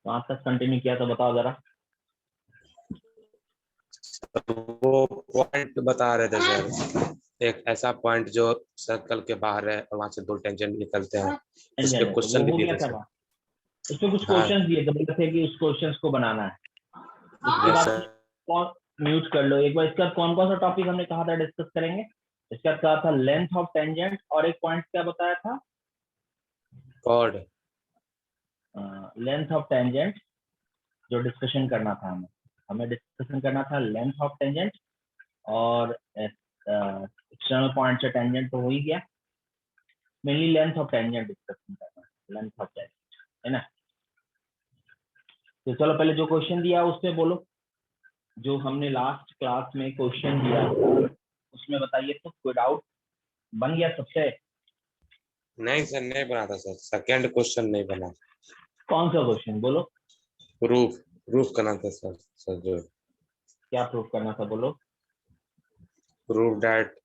वहां तक कंटिन्यू किया तो बताओ जरा। वो पॉइंट बता रहे थे सर, एक ऐसा पॉइंट जो सर्कल के बाहर है और वहां से 2 टेंजेंट निकलते हैं, उसके टेंजेंट है तो वो क्वेश्चन भी हो दिए गया थे था सर। वहाँ। उसमें कुछ हाँ क्वेश्चंस दिए थे, बोले थे कि उस क्वेश्चंस को बनाना है। उसके यस बाद सर। कौन, म्यूट कर लो एक बार। इसका कौन कौन सा टॉपिक हमने कहा था डिस्कस करेंगे? इसका कहा था लेंथ ऑफ टेंजेंट, और एक पॉइंट क्या बताया था? कॉर्ड। लेंथ ऑफ टेंजेंट जो डिस्कशन करना था हमें। हमें डिस्कशन करना था लेंथ ऑफ टेंजेंट और एक्सटर्नल पॉइंट से टेंजेंट तो हो ही गया। Mainly length of tangent discussion करना है, लेंथ ऑफ टेंजेंट, है ना। तो चलो पहले जो क्वेश्चन दिया उसमें बोलो। जो हमने लास्ट क्लास में क्वेश्चन दिया था उसमें बताइए तो, कोई डाउट बन गया सबसे? नहीं सर, नहीं बना था सर, सेकंड क्वेश्चन नहीं बना। कौन सा क्वेश्चन बोलो? प्रूफ, प्रूफ करना था सर। सर जो क्या प्रूफ करना था बोलो? Proof that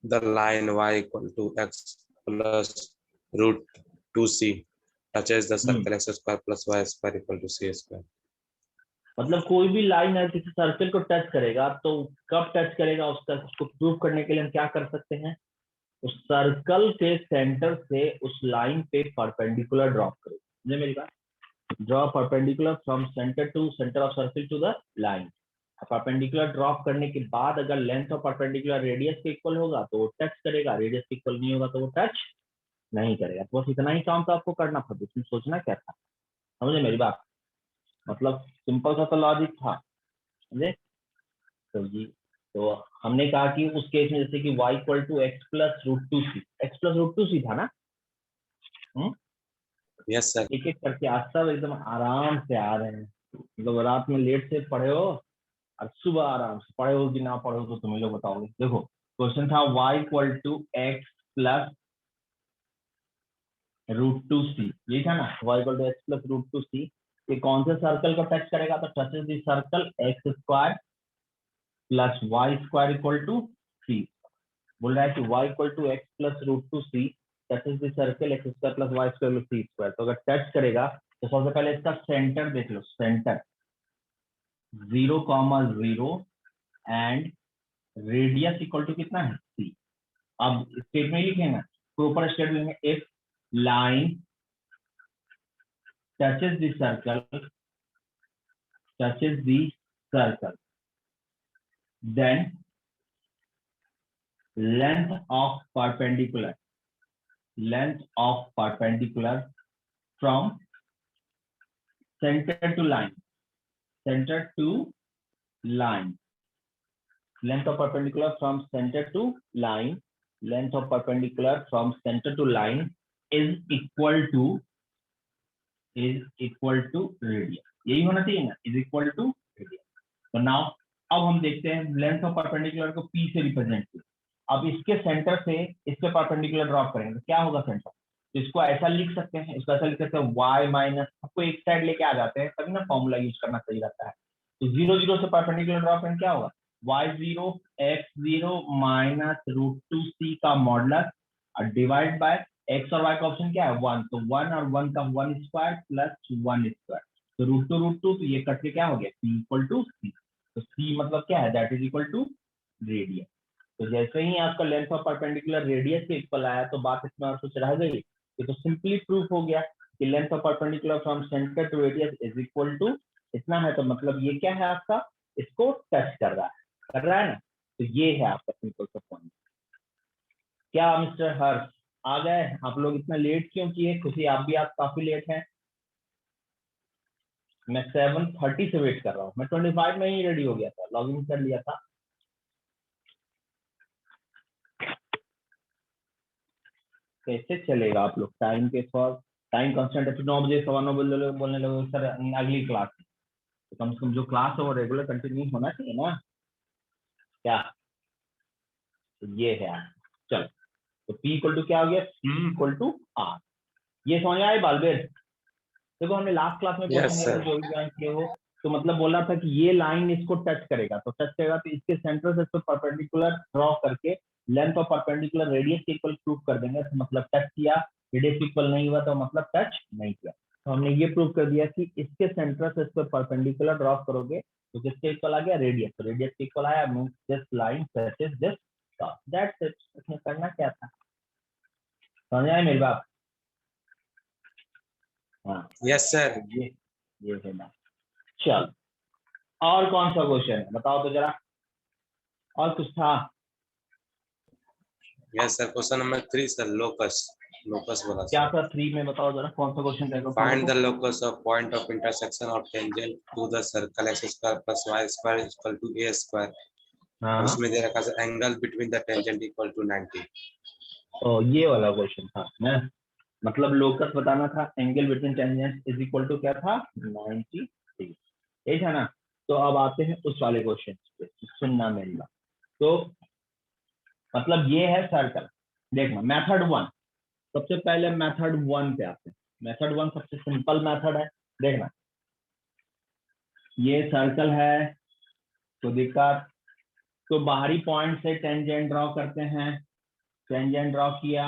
the line y equal to x plus root 2c touches the hmm, circle x square plus y square equal to c square. मतलब कोई भी लाइन है किसी सर्कल को टच करेगा तो कब टच करेगा, उसको प्रूव करने के लिए हम क्या कर सकते हैं? उस सर्कल के सेंटर से उस लाइन पे परपेंडिकुलर ड्रॉप करो। समझे मेरी बात? Draw perpendicular from centre to centre of circle to the line. Perpendicular drop करने के बाद अगर लेंथ ऑफ परपेंडिकुलर रेडियस के इक्वल होगा तो वो टच करेगा, रेडियस के इक्वल नहीं होगा तो वो टच नहीं करेगा। तो बस इतना ही काम तो आपको करना था, इसमें सोचना क्या था? समझे मेरी बात? मतलब सिंपल सा तो लॉजिक था, समझे? तो जी, तो हमने कहा कि उस केस में जैसे कि y equal to x plus root two c, x plus root two c था ना। Yes sir. एक एक करके आज सब एकदम आराम से आ रहे हैं। मतलब रात में लेट से पढ़े हो और सुबह आराम से पढ़े हो कि ना पढ़े हो तो तुम लोग बताओगे। देखो क्वेश्चन था y equal to x plus root two c, यही था ना? y equal to x plus root two c, ये कौन से सर्कल को टच करेगा? तो touches the circle x square plus y square equal to c. बोल रहा है कि y equal to x plus root two c touches the circle x square plus y square plus c square. तो अगर touch करेगा तो सबसे पहले इसका सेंटर देख लो, center 0,0 and radius equal to कितना है? सी। अब स्टेटमेंट लिखेंगे तो ऊपर स्टेटमेंट में if line touches the circle, touches the circle, then length of perpendicular, length of perpendicular from center to line, center to line, length of perpendicular from center to line, length of perpendicular from center to line is equal to radius। यही होना चाहिए ना, is equal to radius। तो now अब हम देखते हैं length of perpendicular को P से रिप्रेजेंट किया। अब इसके सेंटर से इस पे परपेंडिकुलर ड्रॉप करेंगे तो क्या होगा सेंटर? तो इसको ऐसा लिख सकते हैं, इसको ऐसा लिख सकते हैं y माइनस, आपको एक साइड लेके आ जाते हैं तभी ना फॉर्मूला यूज करना सही रहता है। तो 0 0 से परपेंडिकुलर ड्रॉप करेंगे क्या होगा? y0 x0 minus root two सी का मॉडुलस और डिवाइड बाय x और y का ऑप्शन क्या है? 1, तो 1 और 1 का 1 स्क्वायर प्लस 1 स्क्वायर, तो रूट टू, तो ये कट के क्या हो गया? p equal to C. तो c मतलब क्या है? That is equal to radius. तो जैसे ही आपका लेंथ ऑफ परपेंडिकुलर रेडियस के इक्वल आया तो बात इसमें और कुछ रह गई? ये तो सिंपली प्रूफ हो गया कि length of perpendicular from centre to radius is equal to इतना है। तो मतलब ये क्या है आपका? इसको टच कर रहा है, कर रहा है ना। तो ये है आपका सिंपल सा पॉइंट। क्या मिस्टर हर्ष आ गए? आप लोग इतना लेट क्यों किए? खुशी आप भी आप काफी लेट हैं। मैं 7:30 से वेट कर रहा हूँ, मैं 25 में ही रेडी हो गया था, लॉग इन कर लिया था। कैसे चलेगा आप लोग टाइम के साथ? टाइम कांस्टेंट है, 9 बजे 9:15 बोलने लगे सर अगली क्लास है, तो कम से कम जो क्लास है वो रेगुलर कंटिन्यू होना चाहिए ना क्या? तो ये है। चलो, तो P इक्वल टू क्या हो गया? C equal to R। ये समझ में आए बालबेर? देखो हमने लास्ट क्लास में क्वेश्चन यस दिया था, सर। जो भी ज्वाइन किए हो, तो मतलब बोला था कि ये लाइन इसको टच करेगा, तो टच करेगा तो इसके सेंटर से इसको परपेंडिकुलर ड्रॉ करके लेंथ ऑफ परपेंडिकुलर रेडियस के इक्वल प्रूफ कर देंगे। तो मतलब टच किया, रेडियस इक्वल नहीं हुआ तो मतलब टच नहीं किया। तो हमने ये प्रूव कर दिया कि इसके सेंटर से इस पर परपेंडिकुलर ड्रॉप करोगे तो किसके इक्वल आ गया, रेडियस। तो रेडियस के इक्वल आया, means this line touches this top, that's it. इसमें करना क्या था, समझ आए मेरी बात? हाँ यस सर। ये है ना। चल, और कौन सा क्वेश्चन है बताओ तो जरा, और कुछ था? Yes sir, question number 3 sir, locus. Locus बोला क्या सर। था 3 में, बताओ जरा कौन सा क्वेश्चन रहेगा? Find the locus of point of intersection of tangent to the circle x square plus y square equal to a square. हाँ और उसमें दे रखा है angle between the tangent equal to 90। तो ये वाला क्वेश्चन था ना, मतलब लोकस बताना था, angle between tangent is equal to क्या था, 90 डिग्री, यही था ना। तो अब आते हैं उस वाले क्वेश्चन पे, सुनना मेरी बात। तो मतलब ये है सर्कल, देखना मेथड 1, सबसे पहले मेथड 1 पे आते हैं। मेथड 1 सबसे सिंपल मेथड है, देखना ये सर्कल है, तो दिक्कत, तो बाहरी पॉइंट से टेंजेंट ड्रॉ करते हैं, टेंजेंट ड्रॉ किया,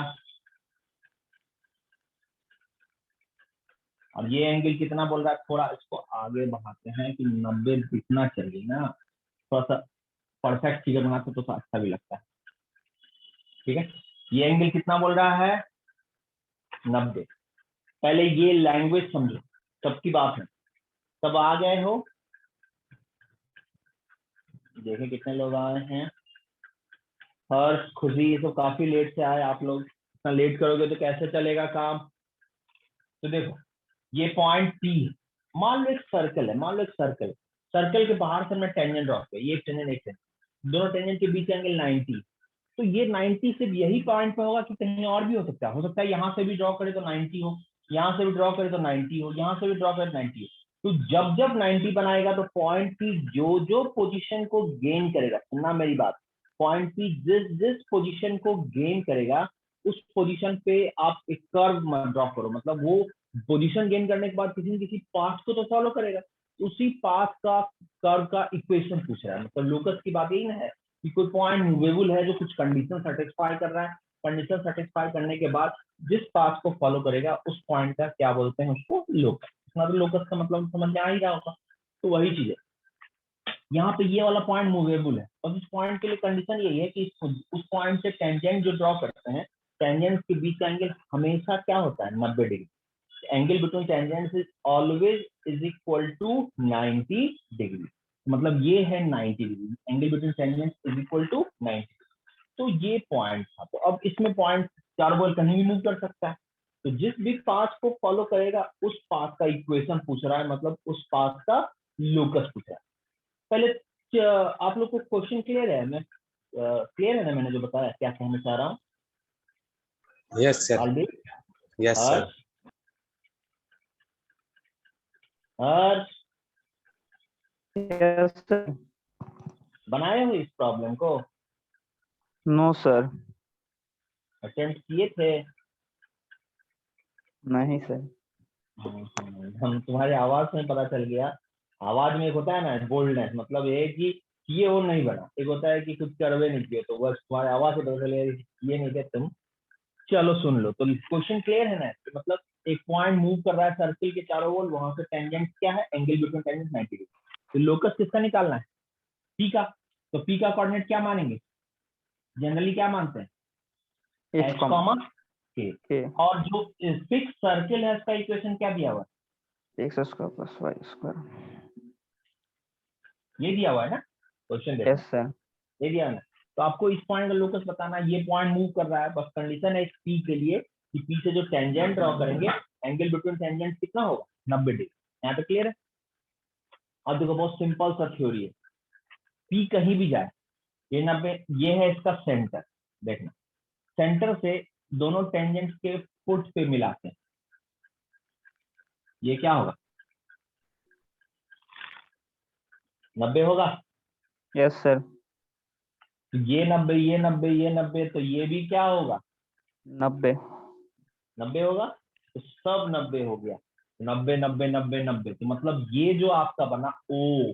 अब ये एंगल कितना बोल रहा है, थोड़ा इसको आगे बढ़ाते हैं कि 90 दिखना चाहिए ना, थोड़ा सा परफेक्ट फिगर बनाते तो अच्छा भी लगता है, ठीक है। ये एंगल कितना बोल रहा है, 90। पहले ये लैंग्वेज समझो, सबकी बात है, सब आ गए हो? देखे कितने लोग आए हैं, हर्ष, खुशी, ये तो काफी लेट से आए आप लोग, इतना लेट करोगे तो कैसे चलेगा काम। तो देखो ये पॉइंट पी है, मान लो एक सर्कल है, मान लो एक सर्कल, सर्कल के बाहर से मैं टेंजेंट ड्रॉ किया, ये टेंजेंट एक टेंजेंट, दोनों टेंजेंट के बीच एंगल 90। तो ये 90 सिर्फ यही पॉइंट पे होगा कि कहीं और भी हो सकता है, यहाँ से भी ड्रॉ करे तो 90 हो, यहाँ से भी ड्रॉ करे तो 90 हो, यहाँ से भी ड्रॉ करे तो 90 हो। तो जब जब 90 बनाएगा तो पॉइंट की जो जो पोजीशन को गेन करेगा, सुनना मेरी बात, पॉइंट की जिस जिस पोजीशन को गेन करेगा उस पोजीशन पे आप एक कर्व ड्रॉ करो, मतलब वो पोजीशन गेन करने के बाद किसी न किसी पाथ को तो फॉलो करेगा, उसी पाथ का कर्व का इक्वेशन पूछ रहा है, मतलब लोकस की बात यही ना है कि कोई पॉइंट मूवेबल है जो कुछ कंडीशन सेटिस्फाई कर रहा है, कंडीशन सेटिस्फाई करने के बाद जिस पाथ को फॉलो करेगा उस पॉइंट का क्या बोलते हैं, उसको लोकस। इतना तो लोकस का मतलब समझ में आ ही रहा होगा। तो वही चीज है, यहाँ पे ये वाला पॉइंट मूवेबल है और इस पॉइंट के लिए कंडीशन यही है कि उस पॉइंट से टेंजेंट जो ड्रॉ करते हैं, टेंजेंट के बीच का एंगल हमेशा क्या होता है, 90 degree. Angle between tangents is always is equal to 90 degree, मतलब ये है 90 degree, angle between tangents is equal to 90। तो ये पॉइंट था, तो अब इसमें पॉइंट चार बॉल कहीं भी मूव कर सकता है, तो जिस भी पाथ को फॉलो करेगा उस पाथ का इक्वेशन पूछ रहा है, मतलब उस पाथ का लोकस पूछ रहा है। पहले आप लोग को क्वेश्चन क्लियर है, मैं क्लियर है ना, मैंने जो बताया क्या कहना चाह रहा हूँ? Yes sir. Already yes sir. Harsh, Harsh yes sir. बनाए हो इस प्रॉब्लम को, नो सर। अटेम्प्ट किए थे? नहीं सर। हम तुम्हारी आवाज में पता चल गया, आवाज में एक होता है ना बोल्डनेस, मतलब ये है कि ये वो नहीं बना, एक होता है कि कुछ करवे नहीं किए, तो बस तुम्हारी आवाज से पता चले ये नहीं थे तुम। चलो सुन लो, तो क्वेश्चन क्लियर है ना, तो मतलब एक पॉइंट मूव कर रहा है सर्किल के चारों ओर, वहां से टेंजेंट क्या है, एंगल बिटवीन टेंजेंट 90 डिग्री। तो लोकस किसका निकालना है, पी का। तो पी का कोऑर्डिनेट क्या मानेंगे, जनरली क्या मानते हैं, एच एच कॉमा के, के और जो फिक्स सर्किल है उसका इक्वेशन क्या दिया हुआ है, x square plus y square. ये दिया हुआ है ना क्वेश्चन, देखो यस सर। ये दिया है ना। तो आपको इस पॉइंट का लोकस बताना है, ये पॉइंट मूव कर रहा है, बस कंडीशन है इस पी के लिए कि पी से जो टेंजेंट ड्रॉ करेंगे एंगल बिटवीन टेंजेंट कितना होगा, 90 डिग्री। यहाँ पे क्लियर है? अब देखो बहुत सिंपल सा थ्योरी है, पी कहीं भी जाए, ये 90, ये है इसका सेंटर, देखना सेंटर से दोनों टेंजेंट के फुट पे मिलाते हैं, ये क्या होगा, 90 होगा। Yes sir. तो ये 90, ये 90, ये 90, तो ये भी क्या होगा, 90। 90 होगा, तो सब 90 हो गया, 90 90 90 90। तो मतलब ये जो आपका बना ओ,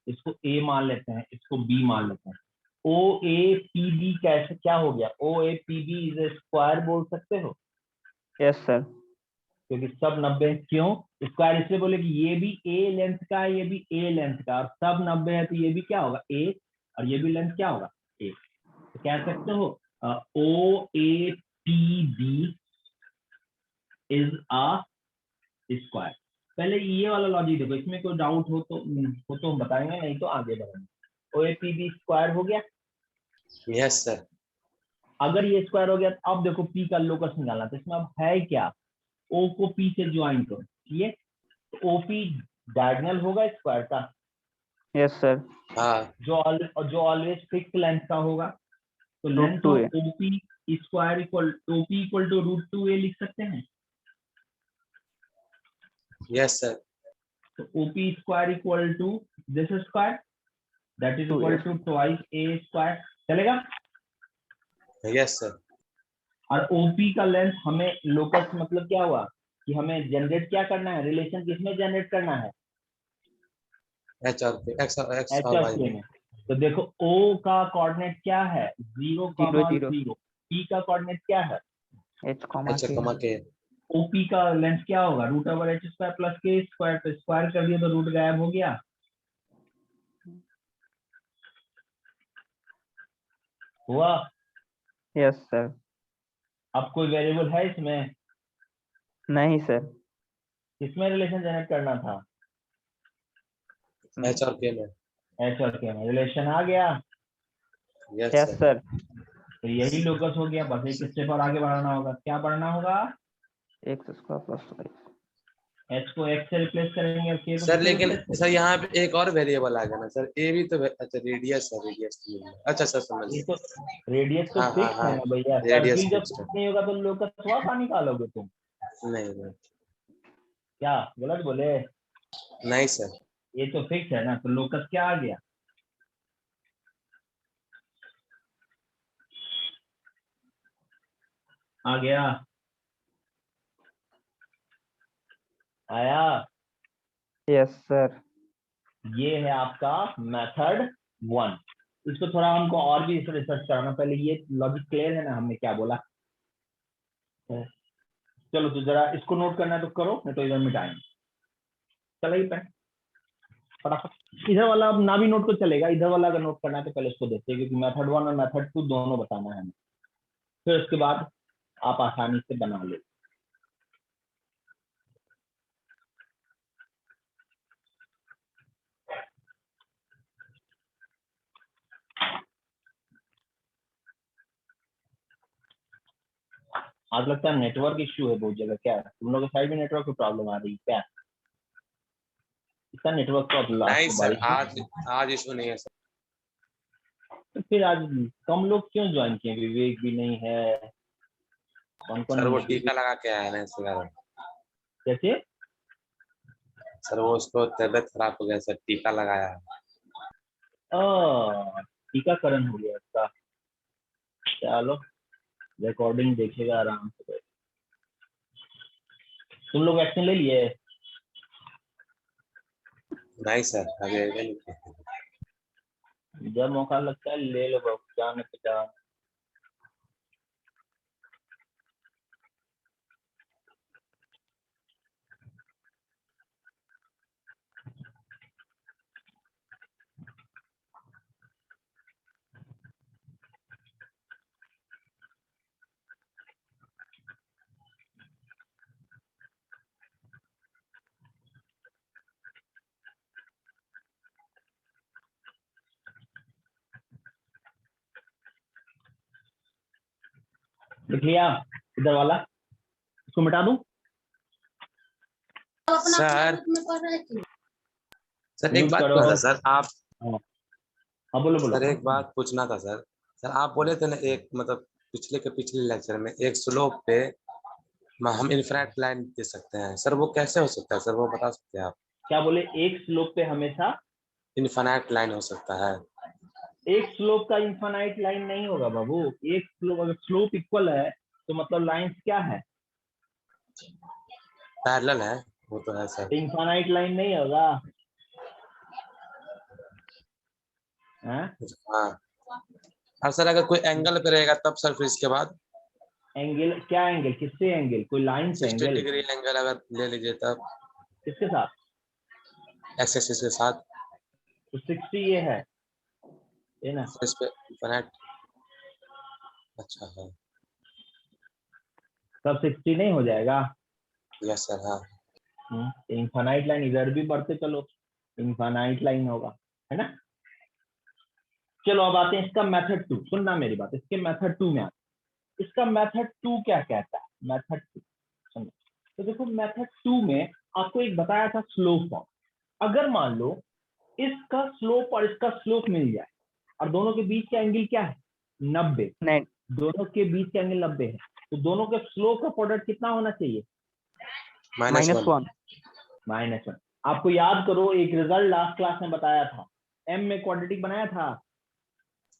इसको ए मान लेते हैं, इसको बी मान लेते हैं, ओ ए पी बी कैसे क्या हो गया, O A P B is square बोल सकते हो। Yes sir. क्योंकि सब 90। क्यों? स्क्वायर इसलिए बोले कि ये भी ए लेंथ का है, ये भी ए लेंथ का, और सब 90 है, तो ये भी क्या होगा? ए, और ये भी लेंथ क्या होगा? ए। तो कह सकते हो O A P B is a square. पहले ये वाला लॉजिक देखो, इसमें कोई डाउट हो तो हम बताएंगे, नहीं तो आगे बढ़ेंगे। ओ ए पी बी स्क्वायर हो गया। Yes sir. अगर ये स्क्वायर हो गया तो अब देखो पी का लोकस निकालना, तो इसमें अब है क्या? ओ को पी से ज्वाइन करो, ये तो ओपी डायगोनल होगा स्क्वायर का, यस सर। हाँ जो ऑलवेज फिक्स लेंथ का होगा। तो root length 2a। Of OP square OP equal to √2a लिख सकते हैं। Yes sir. तो OP square equal to this square, that is equal 2a। Two twice a square. चलेगा? Yes sir. और OP का लेंथ हमें लोकस मतलब क्या हुआ कि हमें जनरेट क्या करना है? रिलेशन किसमें जनरेट करना है? एच और के एक्स एच और और वाई के में। में। तो देखो ओ का कोऑर्डिनेट क्या है? 0, 0 0 0। पी का कोऑर्डिनेट क्या है? h comma H k। कमा के। ओपी का लेंथ क्या होगा? √h² प्लस के स्क्वायर। तो स्क्वायर कर दिया तो रूट गायब हो गया। हुआ? Yes sir. अब कोई वेरिएबल है इसमें? नहीं सर। किसमें रिलेशन जनरेट करना था? एच और के में। एच और के में रिलेशन आ गया। Yes yes sir. सर। तो यही लोकस हो गया। बस एक स्टेप और आगे बढ़ाना होगा। क्या बढ़ना होगा? x square plus y। H को एक्स से रिप्लेस करेंगे और के को सर किससे लेकिन रिप्लेस करेंगे? सर यहाँ पे एक और वेरिएबल आ गया ना सर, ए भी तो अच्छा रेडियस है, रेडियस अच्छा सर समझ ये गए। तो रेडियस तो हाँ हाँ फिक्स है हाँ ना भैया। रेडियस सर्किल जब फिक्स्ड है। फिक्स नहीं होगा तो लोकस थोड़ा सा निकालोगे तुम। नहीं नहीं। क्या गलत बोले? नहीं सर। ये तो फिक्स है ना, तो लोकस क्या आ गया? आ गया, आया। Yes sir. ये है आपका मेथड 1। इसको थोड़ा हमको और भी रिसर्च कराना। पहले ये लॉजिक क्लियर है ना, हमने क्या बोला? चलो तो जरा इसको नोट करना है तो करो, नहीं तो इधर मिटाएंगे। चलो ही पे फटाफट। इधर वाला अब ना भी नोट को चलेगा, इधर वाला अगर नोट करना है तो पहले इसको देखते हैं, क्योंकि मेथड 1 और मेथड 2 दोनों बताना है हमें। फिर उसके बाद आप आसानी से बना लो। आज लगता है नेटवर्क इश्यू है बहुत जगह। क्या है, तुम लोग के साइड में नेटवर्क की प्रॉब्लम आ रही है क्या? इसका नेटवर्क प्रॉब्लम नहीं आपको सर बारिश में? आज इशू नहीं है सर। तो फिर आज कम लोग क्यों ज्वाइन किए? विवेक भी नहीं है, कौन कौन सर वो है? टीका लगा के आया ना इसके कारण। कैसे? सर वो उसको तबीयत खराब हो गया सर, टीका लगाया है। टीकाकरण हो गया इसका। चलो, रिकॉर्डिंग देखेगा आराम से। तुम लोग वैक्सीन ले लिए? नहीं सर अभी नहीं किया। जब मौका लगता है ले लो बाबू, जाने पे जाओ। देख लिया इधर वाला? इसको मिटा दूं? सर सर एक म्यूट बात करो। पूछना था सर आप। हाँ हाँ, बोलो बोलो। सर एक बात पूछना था सर। सर आप बोले थे ना एक मतलब पिछले लेक्चर में एक स्लोप पे हम इनफिनिट लाइन दे सकते हैं, सर वो कैसे हो सकता है सर, वो बता सकते हैं आप? क्या बोले? एक स्लोप पे हमेशा इनफिनिट लाइन हो सकता है। एक स्लोप का इनफाइनाइट लाइन नहीं होगा बाबू। एक स्लोप, अगर स्लोप इक्वल है तो मतलब लाइंस क्या है? पैरेलल है, वो तो है सर। इनफाइनाइट लाइन नहीं होगा। हाँ? हाँ और सर अगर कोई एंगल पे रहेगा तब सर फिर इसके बाद एंगल क्या एंगल, किससे एंगल, कोई लाइन से 60 एंगल, डिग्री एंगल अगर ले लीजिए तब किसके साथ, एक्स एक्सिस के साथ, तो 60 ये है, ये ना, तो इस पे इन्फिनिट। अच्छा है। तब 60 नहीं हो जाएगा। Yes sir. हाँ इनफाइनाइट लाइन इधर भी बढ़ते चलो, इनफाइनाइट लाइन होगा, है ना। चलो अब आते हैं इसका मेथड 2, सुनना मेरी बात, इसके मेथड 2 में आते, इसका मेथड 2 क्या कहता है, मेथड 2 समझो। तो देखो मेथड 2 में आपको एक बताया था स्लोप फॉर्म। अगर मान लो इसका स्लोप और इसका स्लोप मिल जाए और दोनों के बीच का एंगल क्या है, 90, नहीं, दोनों के बीच का एंगल 90 है, तो दोनों के स्लोप का प्रोडक्ट कितना होना चाहिए, -1। -1। -1। आपको याद करो एक रिजल्ट लास्ट क्लास में बताया था, एम में क्वाड्रेटिक बनाया था,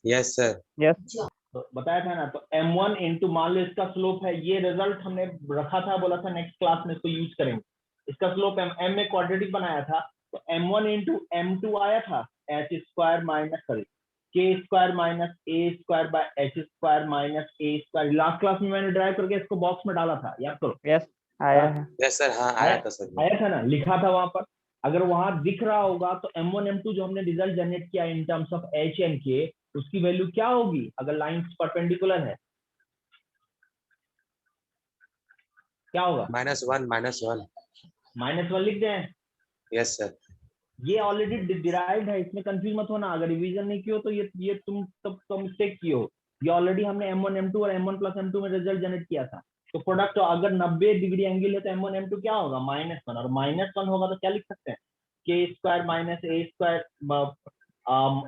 यस सर। यस तो बताया था ना, तो m1 इंटू मान लो इसका स्लोप है, ये रिजल्ट हमने रखा था, बोला था नेक्स्ट क्लास में इसको यूज करेंगे। इसका स्लोप m में क्वाड्रेटिक बनाया था, तो m1 इंटू m2 आया था h square minus k square minus a square by h square minus a square. Last class में मैंने ड्राइव करके इसको बॉक्स में डाला था, याद करो। यस आया है। Yes sir. हाँ आया आया था सर। आया था ना, लिखा था वहां पर। अगर वहां दिख रहा होगा तो m1 m2 जो हमने रिजल्ट जनरेट किया in terms of h and k, उसकी वैल्यू क्या होगी अगर लाइंस परपेंडिकुलर है, क्या होगा, -1 -1। -1 लिख दें। Yes sir. ये ऑलरेडी डिराइव्ड है, इसमें कंफ्यूज मत होना, अगर रिवीजन नहीं किया हो तो ये तुम तब तो मिस्टेक की हो। ये ऑलरेडी हमने m1 m2 और m1 प्लस m2 में रिजल्ट जनरेट किया था। तो प्रोडक्ट अगर 90 डिग्री एंगल है तो m1 m2 क्या होगा, -1, और -1 होगा तो क्या लिख सकते हैं, k square minus a square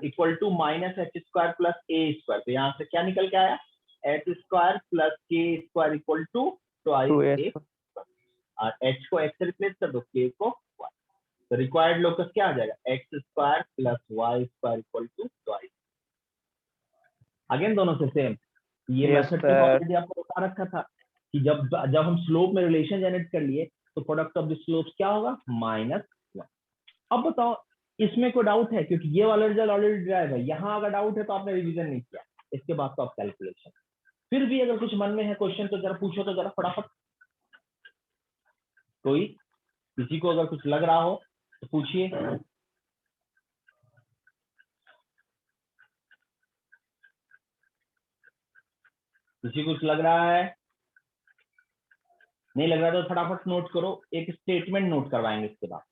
equal to minus h square plus a square. तो यहाँ से क्या निकल के आया, h square plus k square equal to twice 2s। a, और h को x से रिप्लेस कर दो, k को y। तो रिक्वायर्ड लोकस क्या आ जाएगा, x square plus y square equal to twice. Again दोनों से सेम। ये यस मेथड तो सर। ऑलरेडी आपको बता रखा था कि जब जब हम स्लोप में रिलेशन जनरेट कर लिए तो प्रोडक्ट ऑफ द स्लोप्स क्या होगा, -1। अब बताओ इसमें कोई डाउट है, क्योंकि ये वाला रिजल्ट ऑलरेडी ड्राइव है, यहाँ अगर डाउट है तो आपने रिवीजन नहीं किया, इसके बाद तो आप कैलकुलेशन। फिर भी अगर कुछ मन में है क्वेश्चन तो जरा पूछो, तो जरा फटाफट, कोई किसी को अगर कुछ लग रहा हो तो पूछिए। किसी को कुछ लग रहा है, नहीं लग रहा तो फटाफट नोट करो, एक स्टेटमेंट नोट करवाएंगे इसके बाद,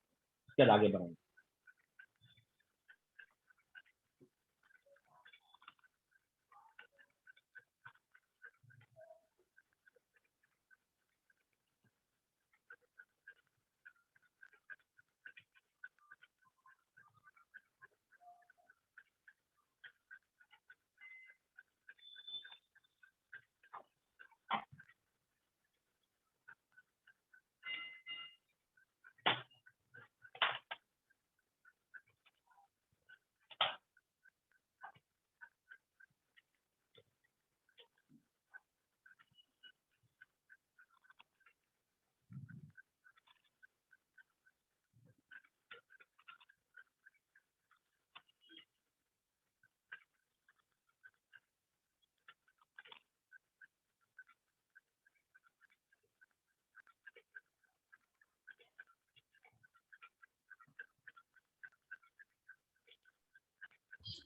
उसके बाद आगे बढ़ेंगे।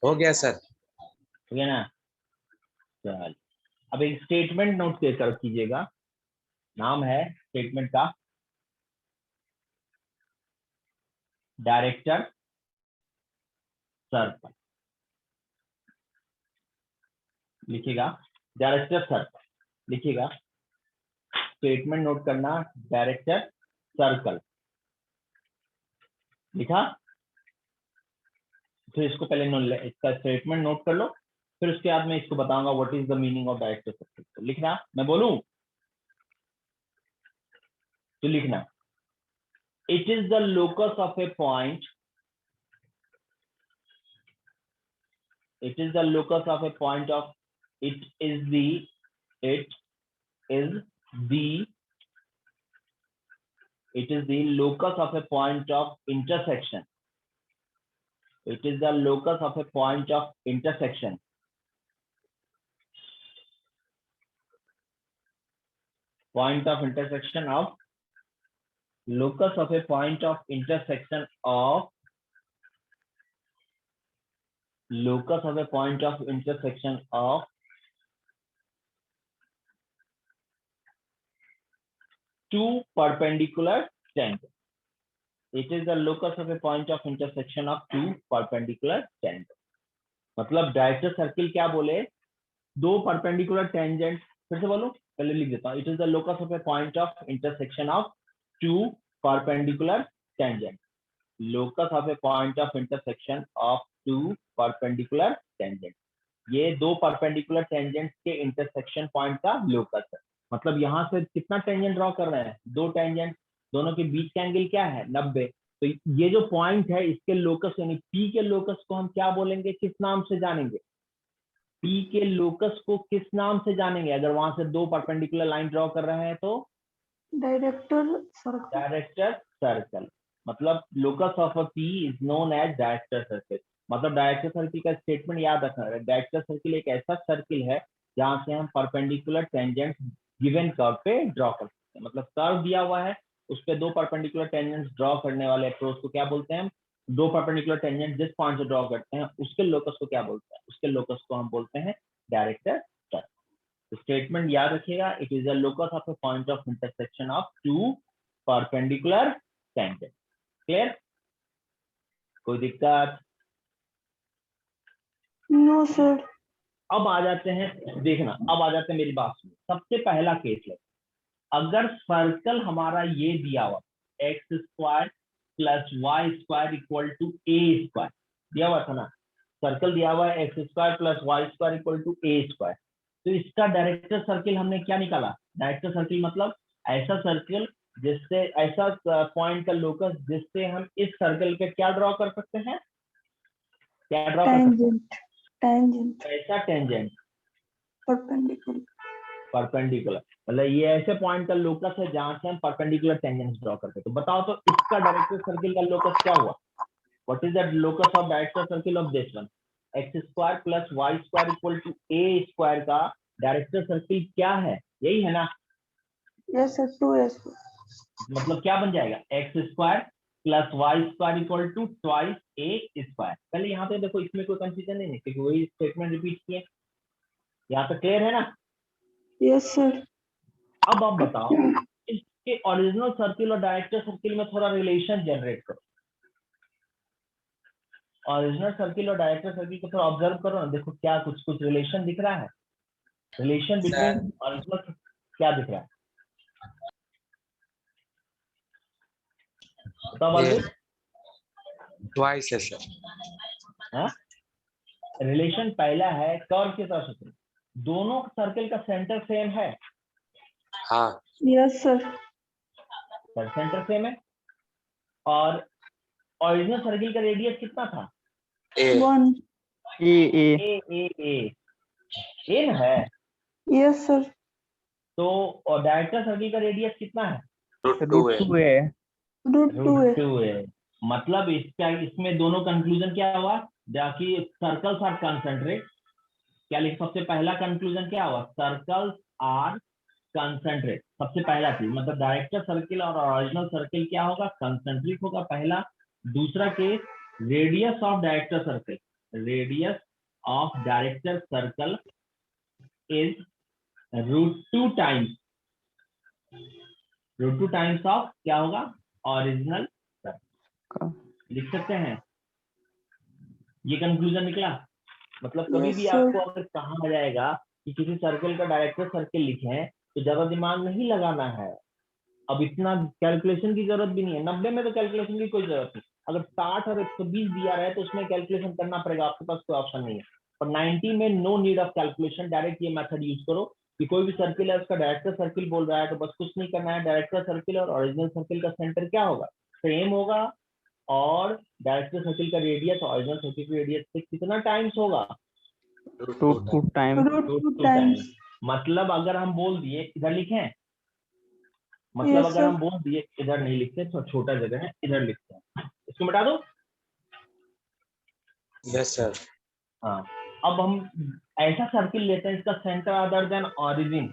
हो गया सर। ठीक है ना, चल अब एक स्टेटमेंट नोट कर कीजिएगा, नाम है स्टेटमेंट का डायरेक्टर सर्कल, लिखिएगा डायरेक्टर सर्कल, लिखिएगा स्टेटमेंट नोट करना डायरेक्टर सर्कल, लिखा। फिर इसको पहले इसका स्टेटमेंट नोट कर लो, फिर उसके बाद में इसको बताऊंगा what is the meaning of director circle. तो लिखना, मैं बोलूं तो लिखना, it is the locus of a point, it is the locus of a point of, it is the it is the it is the locus of a point of intersection, it is the locus of a point of intersection point of intersection of locus of a point of intersection of locus of a point of intersection of two perpendicular tangents. It is the locus of a point of intersection of two perpendicular tangents. मतलब director circle क्या बोले, दो perpendicular tangent, फिर से बोलो, पहले लिख देता हूं. It is the locus of a point of intersection of two perpendicular tangent. Locus of a point of intersection of two perpendicular tangent. ये दो परपेंडिकुलर टेंजेंट्स के इंटरसेक्शन पॉइंट का लोकस है. मतलब यहाँ से कितना टेंजेंट ड्रॉ कर रहे हैं, दो टेंजेंट, दोनों के बीच का एंगल क्या है 90. तो ये जो पॉइंट है इसके लोकस यानी पी के लोकस को हम क्या बोलेंगे, किस नाम से जानेंगे, पी के लोकस को किस नाम से जानेंगे अगर वहां से दो परपेंडिकुलर लाइन ड्रॉ कर रहे हैं तो डायरेक्टर सर्कल. Director circle. मतलब locus of a P is known as director circle. मतलब डायरेक्टर सर्किल का स्टेटमेंट याद रखना है. डायरेक्टर सर्किल एक ऐसा सर्किल है जहां से हम परपेंडिकुलर टेंजेंट गिवन कर्व पे ड्रॉ कर सकते हैं. मतलब कर्व दिया हुआ है, उस पे दो परपेंडिकुलर टेंजेंट्स ड्रॉ करने वाले अप्रोच को क्या बोलते हैं, दो परपेंडिकुलर टेंजेंट जिस पॉइंट से ड्रॉ करते हैं उसके लोकस को क्या बोलते हैं, उसके लोकस को हम बोलते हैं डायरेक्टर सर्कल. तो स्टेटमेंट याद रखिएगा, it is the locus of a point of intersection of two perpendicular tangent. Clear, कोई दिक्कत? No sir. अब आ जाते हैं, देखना, अब आ जाते हैं मेरी बात सुनो. सबसे पहला केस है, अगर सर्कल हमारा ये दिया हुआ x square plus y square equal to a square दिया हुआ था ना, सर्कल दिया हुआ है x square plus y square equal to a square. तो इसका डायरेक्टर सर्किल हमने क्या निकाला, डायरेक्टर सर्किल मतलब ऐसा सर्किल जिससे ऐसा पॉइंट का लोकस जिससे हम इस सर्कल के क्या ड्रॉ कर सकते हैं, क्या ड्रॉ कर सकते हैं, टेंजेंट. ऐसा टेंजेंट परपेंडिकुलर. परपेंडिकुलर. मतलब ये ऐसे पॉइंट का लोकस है जहां से हम परपेंडिकुलर टेंजेंट्स ड्रॉ करते हैं. तो बताओ तो इसका डायरेक्टर सर्किल का लोकस क्या हुआ, what is the locus of director circle of this one, x square plus y square equal to a square का डायरेक्टर सर्किल क्या है, यही है ना. Yes sir. 2s. मतलब क्या बन जाएगा, x square plus y square equal to twice a square. पहले यहाँ पे देखो, इसमें कोई कंफ्यूजन नहीं है क्योंकि वही स्टेटमेंट रिपीट किए. यहाँ पे क्लियर है ना. Yes sir. अब आप बताओ इसके ओरिजिनल सर्किल और डायरेक्टर सर्किल में थोड़ा रिलेशन जनरेट करो. ओरिजिनल सर्किल और डायरेक्टर सर्किल को थोड़ा ऑब्जर्व करो ना, देखो क्या कुछ कुछ रिलेशन दिख रहा है. रिलेशन बिटवीन ओरिजिनल क्या दिख रहा है, बताओ बाबू. ट्वाइस है सर. रिलेशन पहला है कर्व की तरफ से, दोनों सर्किल का सेंटर सेम है. हाँ. Yes sir. सेंटर सेम है. और ओरिजिनल सर्किल का रेडियस कितना था, ए. 1. ए एन है. Yes sir. तो और डायरेक्टर सर्किल का रेडियस कितना है, √2 रूट है. 2 है. √2 2 है. मतलब इसका इसमें दोनों कंक्लूजन क्या हुआ, जाकि सर्कल्स आर कंसेंट्रिक. क्या लिख, सबसे पहला कंक्लूजन क्या हुआ, सर्कल्स आर कंसेंट्रिक. सबसे पहला चीज मतलब डायरेक्टर सर्किल और ओरिजिनल सर्किल क्या होगा, कंसेंट्रिक होगा पहला. दूसरा case, radius of director circle, radius of director circle is √2 times, √2 times of क्या होगा, ओरिजिनल सर्किल. लिख सकते हैं, ये कंक्लूजन निकला. मतलब कभी Yes, भी sir. आपको अगर कहा जाएगा कि किसी सर्कल का डायरेक्टर सर्किल लिखें तो ज्यादा दिमाग नहीं लगाना है. अब इतना कैलकुलेशन की जरूरत भी नहीं है. 90 में तो कैलकुलेशन की कोई जरूरत नहीं. अगर 60 और 120 दिया रहा है तो उसमें कैलकुलेशन करना पड़ेगा, आपके पास कोई ऑप्शन नहीं है. पर 90 में no need of calculation, direct ये मेथड यूज करो कि कोई भी सर्किल है उसका डायरेक्टर सर्किल बोल रहा है तो बस कुछ नहीं करना है, डायरेक्टर सर्किल और ओरिजिनल सर्किल का सेंटर क्या होगा, सेम होगा. और डायरेक्टर सर्किल का रेडियस ओरिजिनल सर्किल के रेडियस से कितना टाइम्स होगा, √2 टाइम. √2 टाइम्स. मतलब अगर हम बोल दिए इधर लिखें, मतलब Yes, अगर sir. हम बोल दिए इधर नहीं लिखते तो छोटा जगह है, इधर लिखते हैं, इसको मिटा दो. Yes sir. हाँ. अब हम ऐसा सर्किल लेते हैं इसका centre other than origin.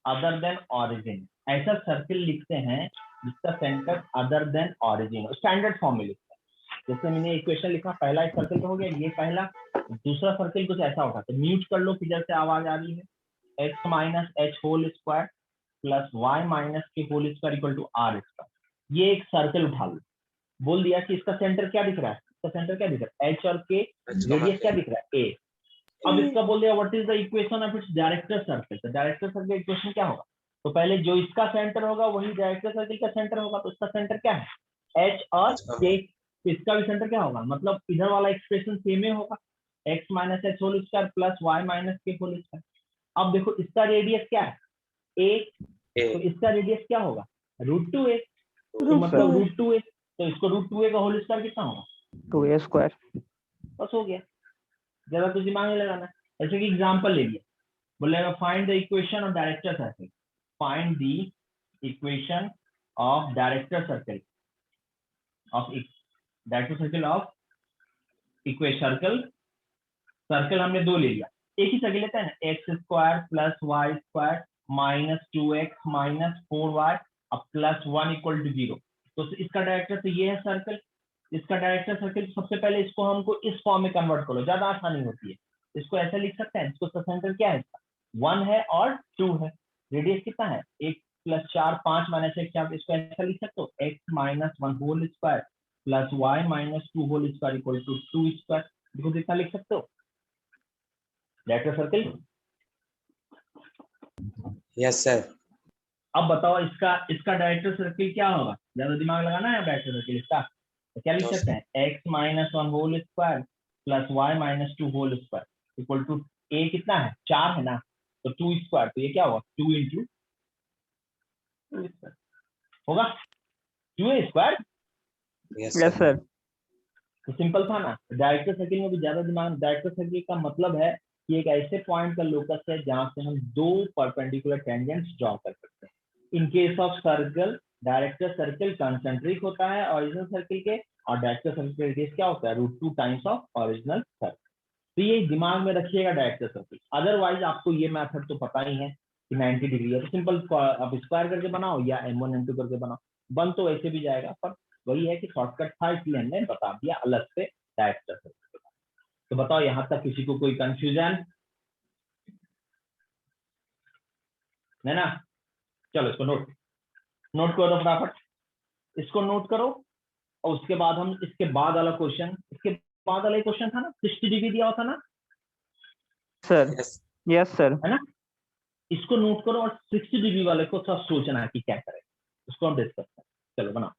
Other than origin, ऐसा सर्किल लिखते हैं जिसका centre other than origin, standard form में लिखते हैं। जैसे मैंने इक्वेशन लिखा, पहला एक सर्किल तो हो गया, ये पहला। दूसरा सर्किल कुछ ऐसा होता है, तो म्यूट कर लो, किधर से आवाज आ रही है, x minus h whole square plus y minus k whole square equal to r square. ये एक सर्किल उठा लो, बोल दिया कि इसका सेंटर क्या दिख रहा है, इसका सेंटर क्या दिख रहा है, एच और के, रेडियस क्या दिख रहा है, ए। अब इसका बोल दिया what is the equation of its director circle, तो डायरेक्टर सर्किल इक्वेशन क्या होगा, तो पहले जो इसका सेंटर होगा वही डायरेक्टर सर्किल का सेंटर होगा, तो इसका सेंटर क्या है, एच और के। इसका भी सेंटर क्या होगा, मतलब इधर वाला एक्सप्रेशन सेम ही होगा, x minus h whole square plus y minus k whole square. अब देखो इसका रेडियस क्या है, ए, तो इसका रेडियस क्या होगा, √2a, तो मतलब √2a, तो इसको √2a का होल स्क्वायर कितना होगा, 2a स्क्वायर। बस हो गया, ज्यादा कुछ दिमाग में लगाना। ऐसे कि एग्जांपल ले लिया, बोलेगा find the equation of director circle, find the equation of director circle of director circle of equation circle हमने दो ले लिया, एक ही सर्किल लेते हैं ना, x square plus y square minus 2x minus 4y अब प्लस 1 इक्वल टू 0। तो इसका डायरेक्टर तो ये है सर्कल, इसका डायरेक्टर सर्किल, सबसे पहले इसको हमको इस फॉर्म में कन्वर्ट करो, ज्यादा आसानी होती है। इसको ऐसे लिख सकते हैं, इसको सेंटर क्या है, इसका 1 है और 2 है, रेडियस कितना है, 1 प्लस 4 5 माइनस 1 4, इसको ऐसा लिख सकते हो, x minus 1 whole square plus y minus 2 whole square equal to 2 square, देखो कितना लिख सकते हो डायरेक्टर सर्किल। Yes sir. अब बताओ इसका इसका डायरेक्टर सर्किल क्या होगा, ज्यादा दिमाग लगाना है डायरेक्टर सर्किल इसका, तो क्या लिख सकते हैं, x minus 1 whole square plus y minus 2 whole square equal to a कितना है 4 है ना, तो 2 स्क्वायर, तो ये क्या होगा 2 इंटू 2 स्क्वायर होगा 2a square. Yes yes sir. Sir. तो सिंपल था ना, डायरेक्टर सर्किल में भी ज्यादा दिमाग, डायरेक्टर सर्किल का मतलब है कि एक ऐसे पॉइंट का लोकस है जहां से हम दो परपेंडिकुलर टेंजेंट्स ड्रॉ कर सकते हैं। In case of circle director circle concentric होता है ओरिजिनल सर्किल के, और डायरेक्टर सर्किल रेडियस क्या होता है √2 टाइम्स ऑफ ओरिजिनल सर्किल। तो ये दिमाग में रखिएगा डायरेक्टर सर्किल। अदरवाइज आपको ये मेथड तो पता ही है कि 90 डिग्री है, तो सिंपल आप स्क्वायर करके बनाओ या m1 m2 करके बनाओ, बन तो वैसे भी जाएगा, पर वही है कि शॉर्टकट था इसलिए हमने बता दिया अलग से डायरेक्टर सर्किल। तो बताओ यहाँ तक किसी को कोई कंफ्यूजन है ना, चलो इसको नोट नोट करो फटाफट, इसको नोट करो, और उसके बाद हम इसके बाद वाला क्वेश्चन, इसके बाद वाला क्वेश्चन था ना 60 डिग्री दिया हुआ था ना सर। Yes yes sir. है ना, इसको नोट करो और 60 डिग्री वाले को थोड़ा सोचना है कि क्या करें, उसको हम डिस्कस करें। चलो बनाओ।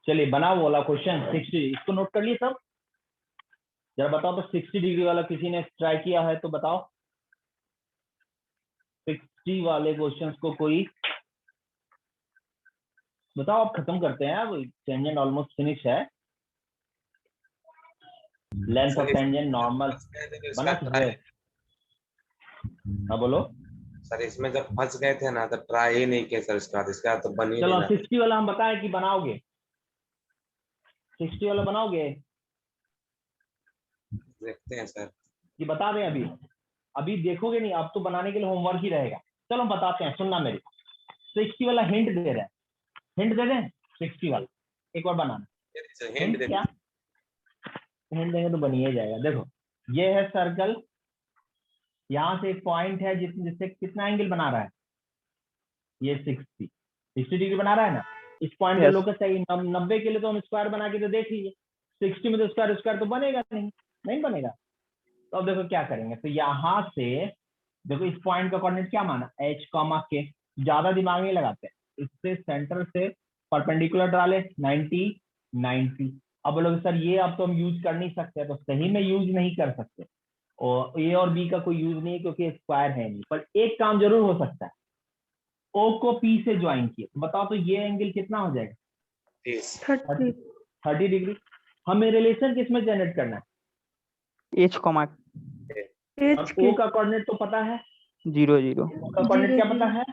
चलिए बनाओ वो वाला क्वेश्चन 60, इसको नोट कर लिए सब? जरा बताओ तो 60 डिग्री वाला किसी ने ट्राई किया है तो बताओ। 60 वाले क्वेश्चंस को कोई बताओ, आप खत्म करते हैं। अब टेंजेंट ऑलमोस्ट फिनिश है। Length of sir tangent normal बना इसका सकते। हाँ बोलो। सर इसमें जब फंस गए थे ना तो ट्राई ही नहीं किया सर, इसके बाद तो बन ही नहीं चलो रहा। 60 वाला हम बताएं कि बनाओगे? 60 वाला बनाओगे देखते हैं सर। कि बता दें अभी? अभी देखोगे नहीं, अब तो बनाने के लिए होमवर्क ही रहेगा। चलो हम बताते हैं, सुनना मेरी। 60 वाला हिंट दे रहे हैं, हिंट दे दें 60 वाला एक बार बनाना। हिंट हिंट दे क्या? हिंट देंगे तो बन ही जाएगा। देखो ये है सर्कल, यहाँ से एक पॉइंट है जिससे कितना एंगल बना रहा है? ये 60 डिग्री बना रहा है ना। इस पॉइंट पे यस लोकस चाहिए 90 के लिए, तो हम स्क्वायर बना के तो देख लीजिए। 60 में तो स्क्वायर स्क्वायर तो बनेगा नहीं, नहीं बनेगा। तो अब देखो क्या करेंगे, तो यहाँ से देखो इस पॉइंट का कोऑर्डिनेट क्या माना, h कॉमा के। ज्यादा दिमाग नहीं लगाते, इससे सेंटर से परपेंडिकुलर डाले 90 90। अब बोलोगे सर ये अब तो हम यूज कर नहीं सकते, तो सही में यूज नहीं कर सकते, और ए और बी का कोई यूज नहीं है क्योंकि स्क्वायर है नहीं। पर एक काम जरूर हो सकता है, ओ को पी से ज्वाइन किए, तो बताओ तो ये एंगल कितना हो जाएगा? 30। 30 30 डिग्री। हमें रिलेशन किसमें जनरेट करना है? एच कॉमा और एच के ओ का कोऑर्डिनेट तो पता है, 0 0 ओ का कोऑर्डिनेट क्या पता है?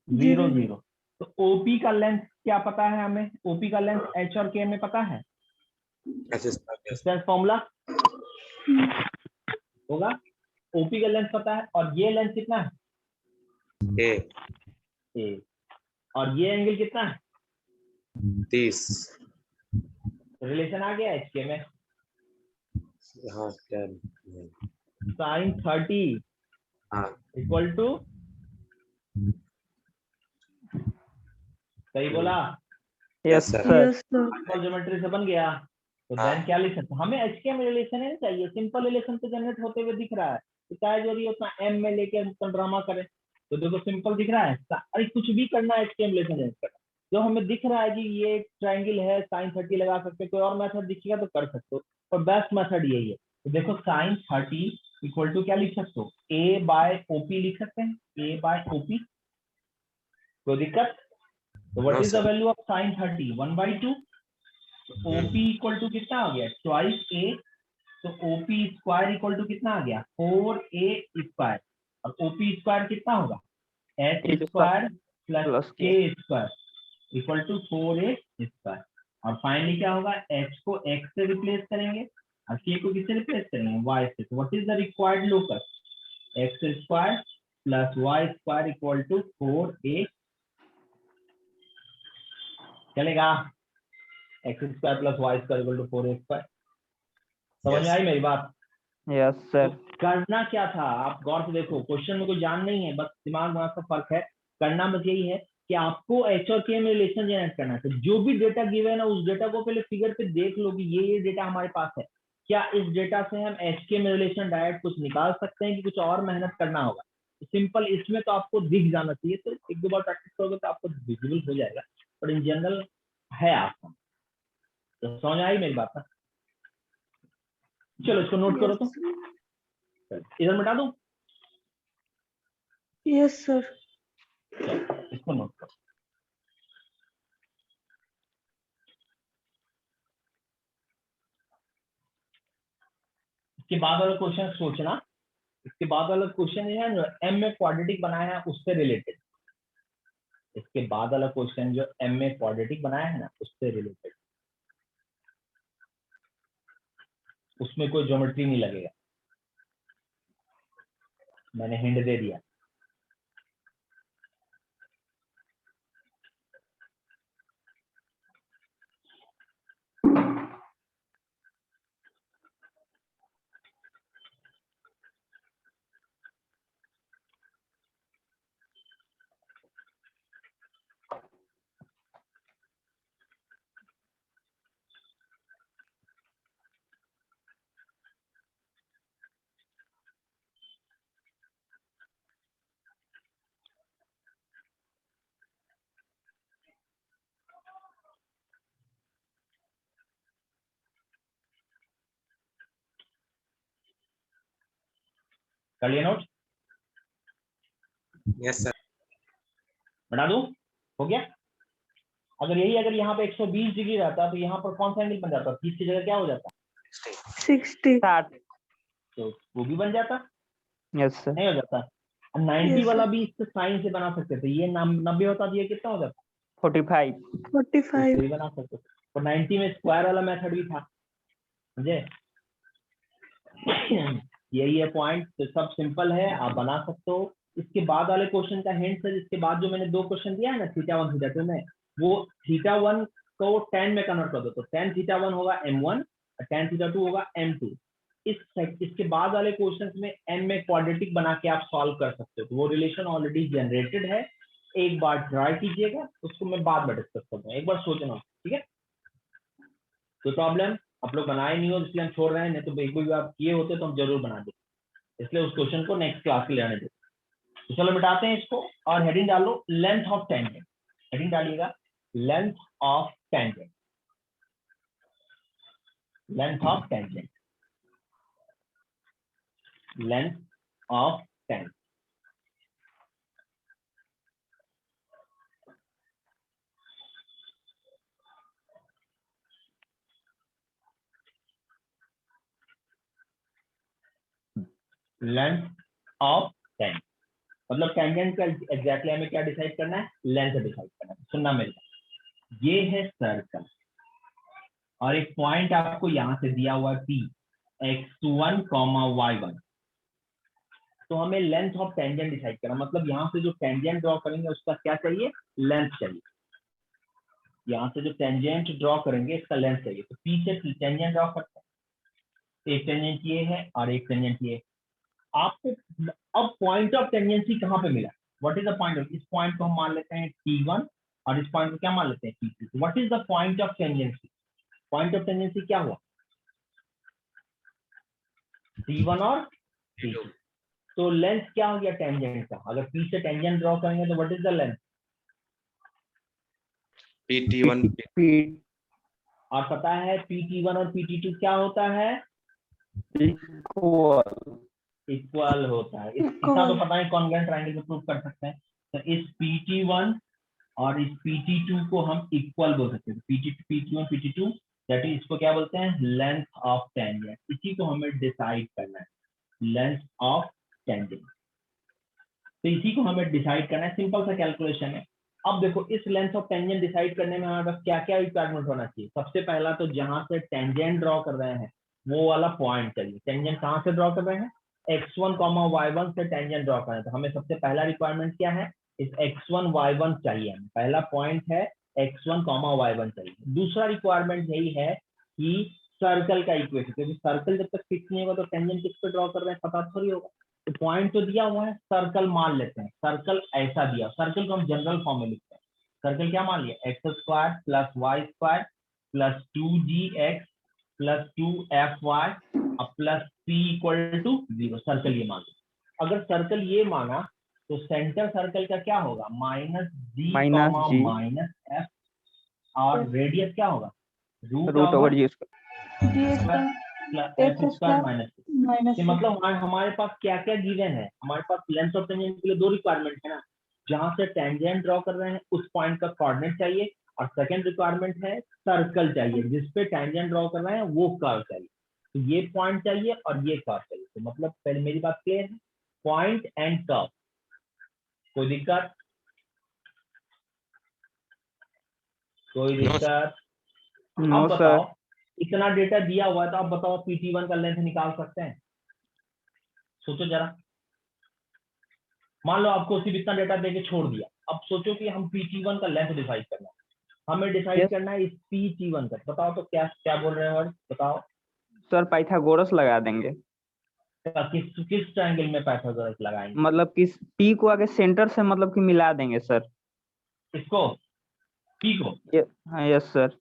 0 0 0। तो ओपी का लेंथ क्या पता है हमें? ओपी का लेंथ एच और के में पता है, ऐसे सर इसका फॉर्मूला होगा। ओपी का लेंथ पता है, और ये लेंथ कितना है? ए ए। और ये एंगल कितना है? 30। रिलेशन आ गया एच के में। हाँ क्या? साइन 30 हाँ इक्वल टू, सही बोला? Yes sir. Sir yes sir और ज्योमेट्री से बन गया। तो हाँ देन क्या लिख सकते हैं? हमें एच के में रिलेशन नहीं चाहिए, सिंपल रिलेशन तो जनरेट होते हुए दिख रहा है, तो क्या जरूरी है उतना एम में लेके हम ड्रामा करें? तो देखो सिंपल दिख रहा है। अरे कुछ भी करना है एच के रिलेशन जनरेट करना, जो हमें दिख रहा है कि ये ट्राइंगल है, साइन 30 लगा सकते हैं, कोई और मेथड दिखेगा तो कर सकते हो, पर बेस्ट मेथड यही है। तो देखो साइन 30 इक्वल टू क्या लिख सकते हो? ए बाय ओपी लिख सकते हैं, ए बाय ओपी। कोई दिक्कत? तो what no is the sir. Value of sine 30? 1/2। OP equal to कितना हो गया? Twice a. तो ओपी स्क्वायर इक्वल टू कितना आ गया? 4a square. और ओपी स्क्वायर कितना होगा? H h square plus plus k k square equal to 4a square. और फाइनली क्या होगा? एच को एक्स से रिप्लेस करेंगे और के को किससे रिप्लेस करेंगे? वाई से। तो what is the required locus? X square plus y square equal to 4a। चलेगा? X square plus y square equal to 4a square. समझ में आई मेरी बात? यस तो सर करना क्या था, आप गौर से देखो, क्वेश्चन में कोई जान नहीं है, बस दिमाग में का फर्क है। करना बस यही है कि आपको एच और के में रिलेशन जनरेट करना है। तो जो भी डेटा गिवन है ना, उस डेटा को पहले फिगर पे देख लो कि ये डेटा हमारे पास है, क्या इस डेटा से हम एच के में रिलेशन डायरेक्ट कुछ निकाल सकते हैं कि कुछ और मेहनत करना होगा? तो सिंपल इसमें तो आपको दिख जाना चाहिए, तो एक दो बार प्रैक्टिस करोगे तो आपको विजिबल हो जाएगा, पर इन जनरल है आपका। तो समझ आई मेरी बात ना? चलो इसको नोट करो, तो इधर मिटा दो, यस सर इसको नोट करो। इसके बाद वाला क्वेश्चन सोचना, इसके बाद वाला क्वेश्चन है जो एम में क्वाड्रेटिक बनाया है उससे रिलेटेड। इसके बाद वाला क्वेश्चन जो एम में क्वाड्रेटिक बनाया है ना, उससे रिलेटेड, उसमें कोई ज्योमेट्री नहीं लगेगा, मैंने हिंट दे दिया। कर लिया नोट? Yes sir. बना दूं? हो गया? अगर यहाँ पे 120 डिग्री रहता तो यहाँ पर कौन सा एंगल बन जाता? 30 की जगह क्या हो जाता? 60. 60. तो वो भी बन जाता, यस सर. नहीं हो जाता? 90 Yes, वाला sir. भी इससे साइन से बना सकते थे, ये 90 होता तो ये कितना हो जाता? 45. 45. इससे भी बना सकते थे। और 90 में स्क्वायर वाला मेथड भी था, समझे? यही है पॉइंट। तो सब सिंपल है, आप बना सकते हो। इसके बाद वाले क्वेश्चन का हिंट है, इसके बाद जो मैंने 2 क्वेश्चन दिया है ना θ1 θ2 में, वो θ1 को tan में कन्वर्ट कर दो तो tan θ1 होगा m1 और tan θ2 होगा m2। इसके बाद वाले क्वेश्चंस में m में क्वाड्रेटिक बना के आप सॉल्व कर सकते हो, तो वो रिलेशन ऑलरेडी जनरेटेड है। एक बार ट्राई कीजिएगा, उसको मैं बाद में डिस्कस करता हूँ, एक बार सोचना, ठीक है? तो प्रॉब्लम आप लोग बनाए नहीं हो इसलिए हम छोड़ रहे हैं, नहीं तो एक बार आप किए होते तो हम जरूर बना देते, इसलिए उस क्वेश्चन को नेक्स्ट क्लास के लिए आने देते। तो चलो मिटाते हैं इसको और हेडिंग डालो लेंथ ऑफ टेंजेंट। हेडिंग डालिएगा length of tangent, length of tangent, length of tangent. Length of tangent मतलब टेंजेंट का एग्जैक्टली हमें क्या डिसाइड करना है? लेंथ डिसाइड करना है। सुनना मेरे पास, ये है सर्कल और एक पॉइंट आपको यहां से दिया हुआ है P, x1, y1। तो हमें लेंथ ऑफ टेंजेंट डिसाइड करना, मतलब यहाँ से जो टेंजेंट ड्रॉ करेंगे उसका क्या चाहिए? लेंथ चाहिए। यहाँ से जो टेंजेंट ड्रॉ करेंगे इसका लेंथ चाहिए, तो P से टेंजेंट ड्रॉ करते हैं। एक टेंजेंट ये है और एक टेंजेंट ये। आपको अब पॉइंट ऑफ टेंजेंसी कहाँ पे मिला? What is the point of, इस पॉइंट को हम मान लेते हैं T1 और इस पॉइंट को क्या मान लेते हैं T2। What is the point of tangency? Point of tangency क्या हुआ? T1 और T2। तो लेंथ क्या हो गया टेंजेंट का? अगर P से टेंजेंट ड्रॉ करेंगे तो what is the length? PT1 और पता है PT1 और PT2 क्या होता है? इक्वल. इक्वल होता है। इसका तो पता है, कॉन्वेंट ट्रायंगल को प्रूव कर सकते हैं। तो इस PT1 और इस PT2 को हम इक्वल बोल सकते हैं। PT1 PT2 दैट इज, इसको क्या बोलते हैं? Length of tangent. इसी को हमें डिसाइड करना है, लेंथ ऑफ टेंजेंट। तो इसी को हमें डिसाइड करना है, सिंपल सा कैलकुलेशन है। अब देखो इस लेंथ ऑफ टेंजेंट डिसाइड करने में हमारे पास क्या क्या रिक्वायरमेंट होना चाहिए। सबसे पहला तो जहां से टेंजेंट ड्रॉ कर रहे हैं वो वाला पॉइंट चाहिए। टेंजेंट कहां से ड्रॉ कर रहे हैं? x1, y1 से टेंजेंट ड्रॉ कर रहे हैं, तो हमें सबसे पहला रिक्वायरमेंट क्या है? इस x1 y1 चाहिए। हमें पहला पॉइंट है x1, y1 चाहिए। दूसरा रिक्वायरमेंट यही है कि सर्कल का इक्वेशन, क्योंकि सर्कल जब तक फिक्स नहीं होगा तो टेंजेंट किस पे ड्रॉ कर रहे हैं पता थोड़ी होगा। तो पॉइंट तो दिया हुआ है, सर्कल मान लेते हैं। सर्कल ऐसा दिया, सर्कल को हम जनरल फॉर्म में लिखते हैं। सर्कल क्या मान लिया? x² + y² + 2gx + 2fy plus p = 0। Circle ये मान लिया। अगर सर्कल ये माना तो सेंटर सर्कल का क्या होगा? -g, -f और रेडियस क्या होगा? √g². मतलब हमारे पास क्या क्या गिवन है? हमारे पास लेंथ ऑफ टेंजेंट के लिए 2 रिक्वायरमेंट है ना, जहां से टेंजेंट ड्रॉ कर रहे हैं उस पॉइंट का कोऑर्डिनेट चाहिए, और सेकंड रिक्वायरमेंट है सर्कल चाहिए जिसपे टेंजेंट ड्रॉ कर रहे हैं वो कर्व चाहिए। तो ये पॉइंट चाहिए और ये कर्व चाहिए। तो मतलब पहले मेरी बात क्लियर है, पॉइंट एंड कर्व। कोई दिक्कत? कोई दिक्कत? नो अब सर. बताओ, इतना डेटा दिया हुआ है तो अब बताओ PT1 का लेंथ निकाल सकते हैं? सोचो जरा। मान लो आपको सिर्फ इतना डेटा देके छोड़ दिया, अब सोचो कि हम PT1 का लेंथ डिसाइड करना है, हमें डिसाइड Yes. करना है इस PT1 का। बताओ तो क्या क्या बोल रहे हो? बताओ सर पाइथागोरस लगा देंगे. किस ट्रायंगल में पाइथागोरस लगाएंगे? मतलब किस P को आगे सेंटर से मतलब कि मिला देंगे सर. इसको P को हाँ यस सर.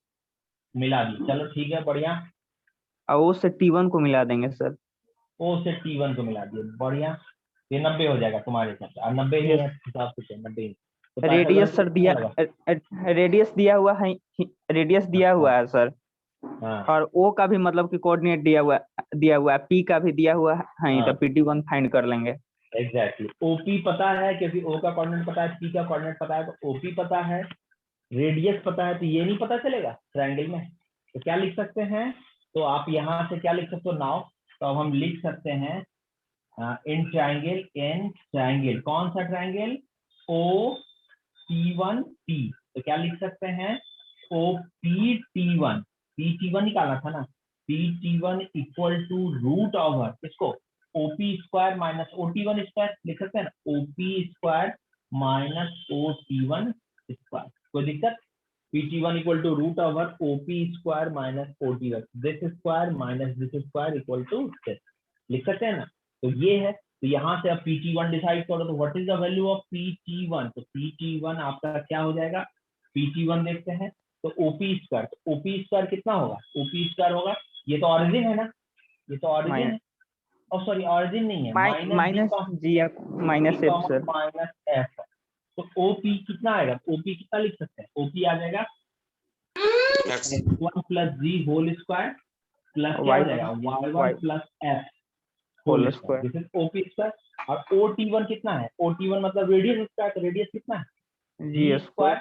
मिला दी, चलो ठीक है, बढ़िया। और O से T1 को मिला देंगे सर. O से T1 को मिला दिए, बढ़िया। ये 90 हो जाएगा तुम्हारे हिसाब से, और 90 ही Yes. है हिसाब से, 90 ही। तो रेडियस पाइथागोरस सर दिया, कितना लगा? रेडियस दिया हुआ है, रेडियस दिया हुआ है सर. हाँ और ओ का भी मतलब कि कोऑर्डिनेट दिया हुआ है, पी का भी दिया हुआ है, हाँ तो PT1 फाइंड कर लेंगे। एग्जैक्टली ओपी पता है क्योंकि ओ का कोऑर्डिनेट पता है, पी का कोऑर्डिनेट पता है, तो ओपी पता है, रेडियस पता है, तो ये नहीं पता चलेगा ट्रायंगल में। तो क्या लिख सकते हैं, तो आप यहाँ से क्या लिख सकते हो नाउ, तो अब हम लिख सकते हैं इन ट्रायंगल कौन सा ट्रायंगल, ओ P1P, तो क्या लिख सकते हैं OPT1, PT1 निकालना था ना, PT1 equal to root over किसको, OP square minus OT1 square लिख सकते हैं ना, OP square minus OT1 square, कोई दिक्कत। PT1 equal to root over OP square minus OT1, this square minus this square equal to this, लिख सकते हैं ना। तो ये है, तो यहाँ से अब PT1 डिसाइड करो, तो what is the value of PT1, तो PT1 आपका क्या हो जाएगा, PT1 देखते हैं, तो OP स्क्वायर, तो OP स्क्वायर कितना होगा, OP स्क्वायर होगा, ये तो ऑरिजिन है ना, ये तो ऑरिजिन है, और सॉरी ऑरिजिन नहीं है, minus d minus g f minus f sir. Minus f, तो OP कितना आएगा, OP कितना लिख सकते हैं, OP आ जाएगा X x1 plus g whole square plus क्या हो जाएगा y1 plus f whole square, this is OP square. और OT1 कितना है, OT1 मतलब रेडियस स्क्वायर, तो रेडियस कितना है g g square square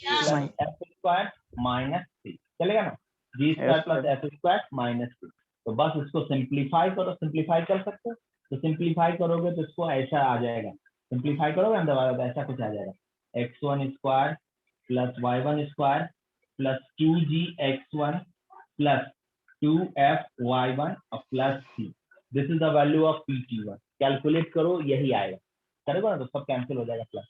plus f square minus 3, चलेगा ना, g square plus f square minus 3। तो बस इसको सिंप्लीफाई करो, सिंप्लीफाई कर सकते हो, तो सिंप्लीफाई करोगे तो इसको ऐसा आ जाएगा, सिंप्लीफाई करोगे हम दोबारा तो ऐसा कुछ आ जाएगा, x1 square plus y1 square plus 2gx1 plus 2f(y1) और plus c, this is the value of PT1, calculate करो यही आएगा, करेगा ना, तो सब कैंसिल हो जाएगा प्लस।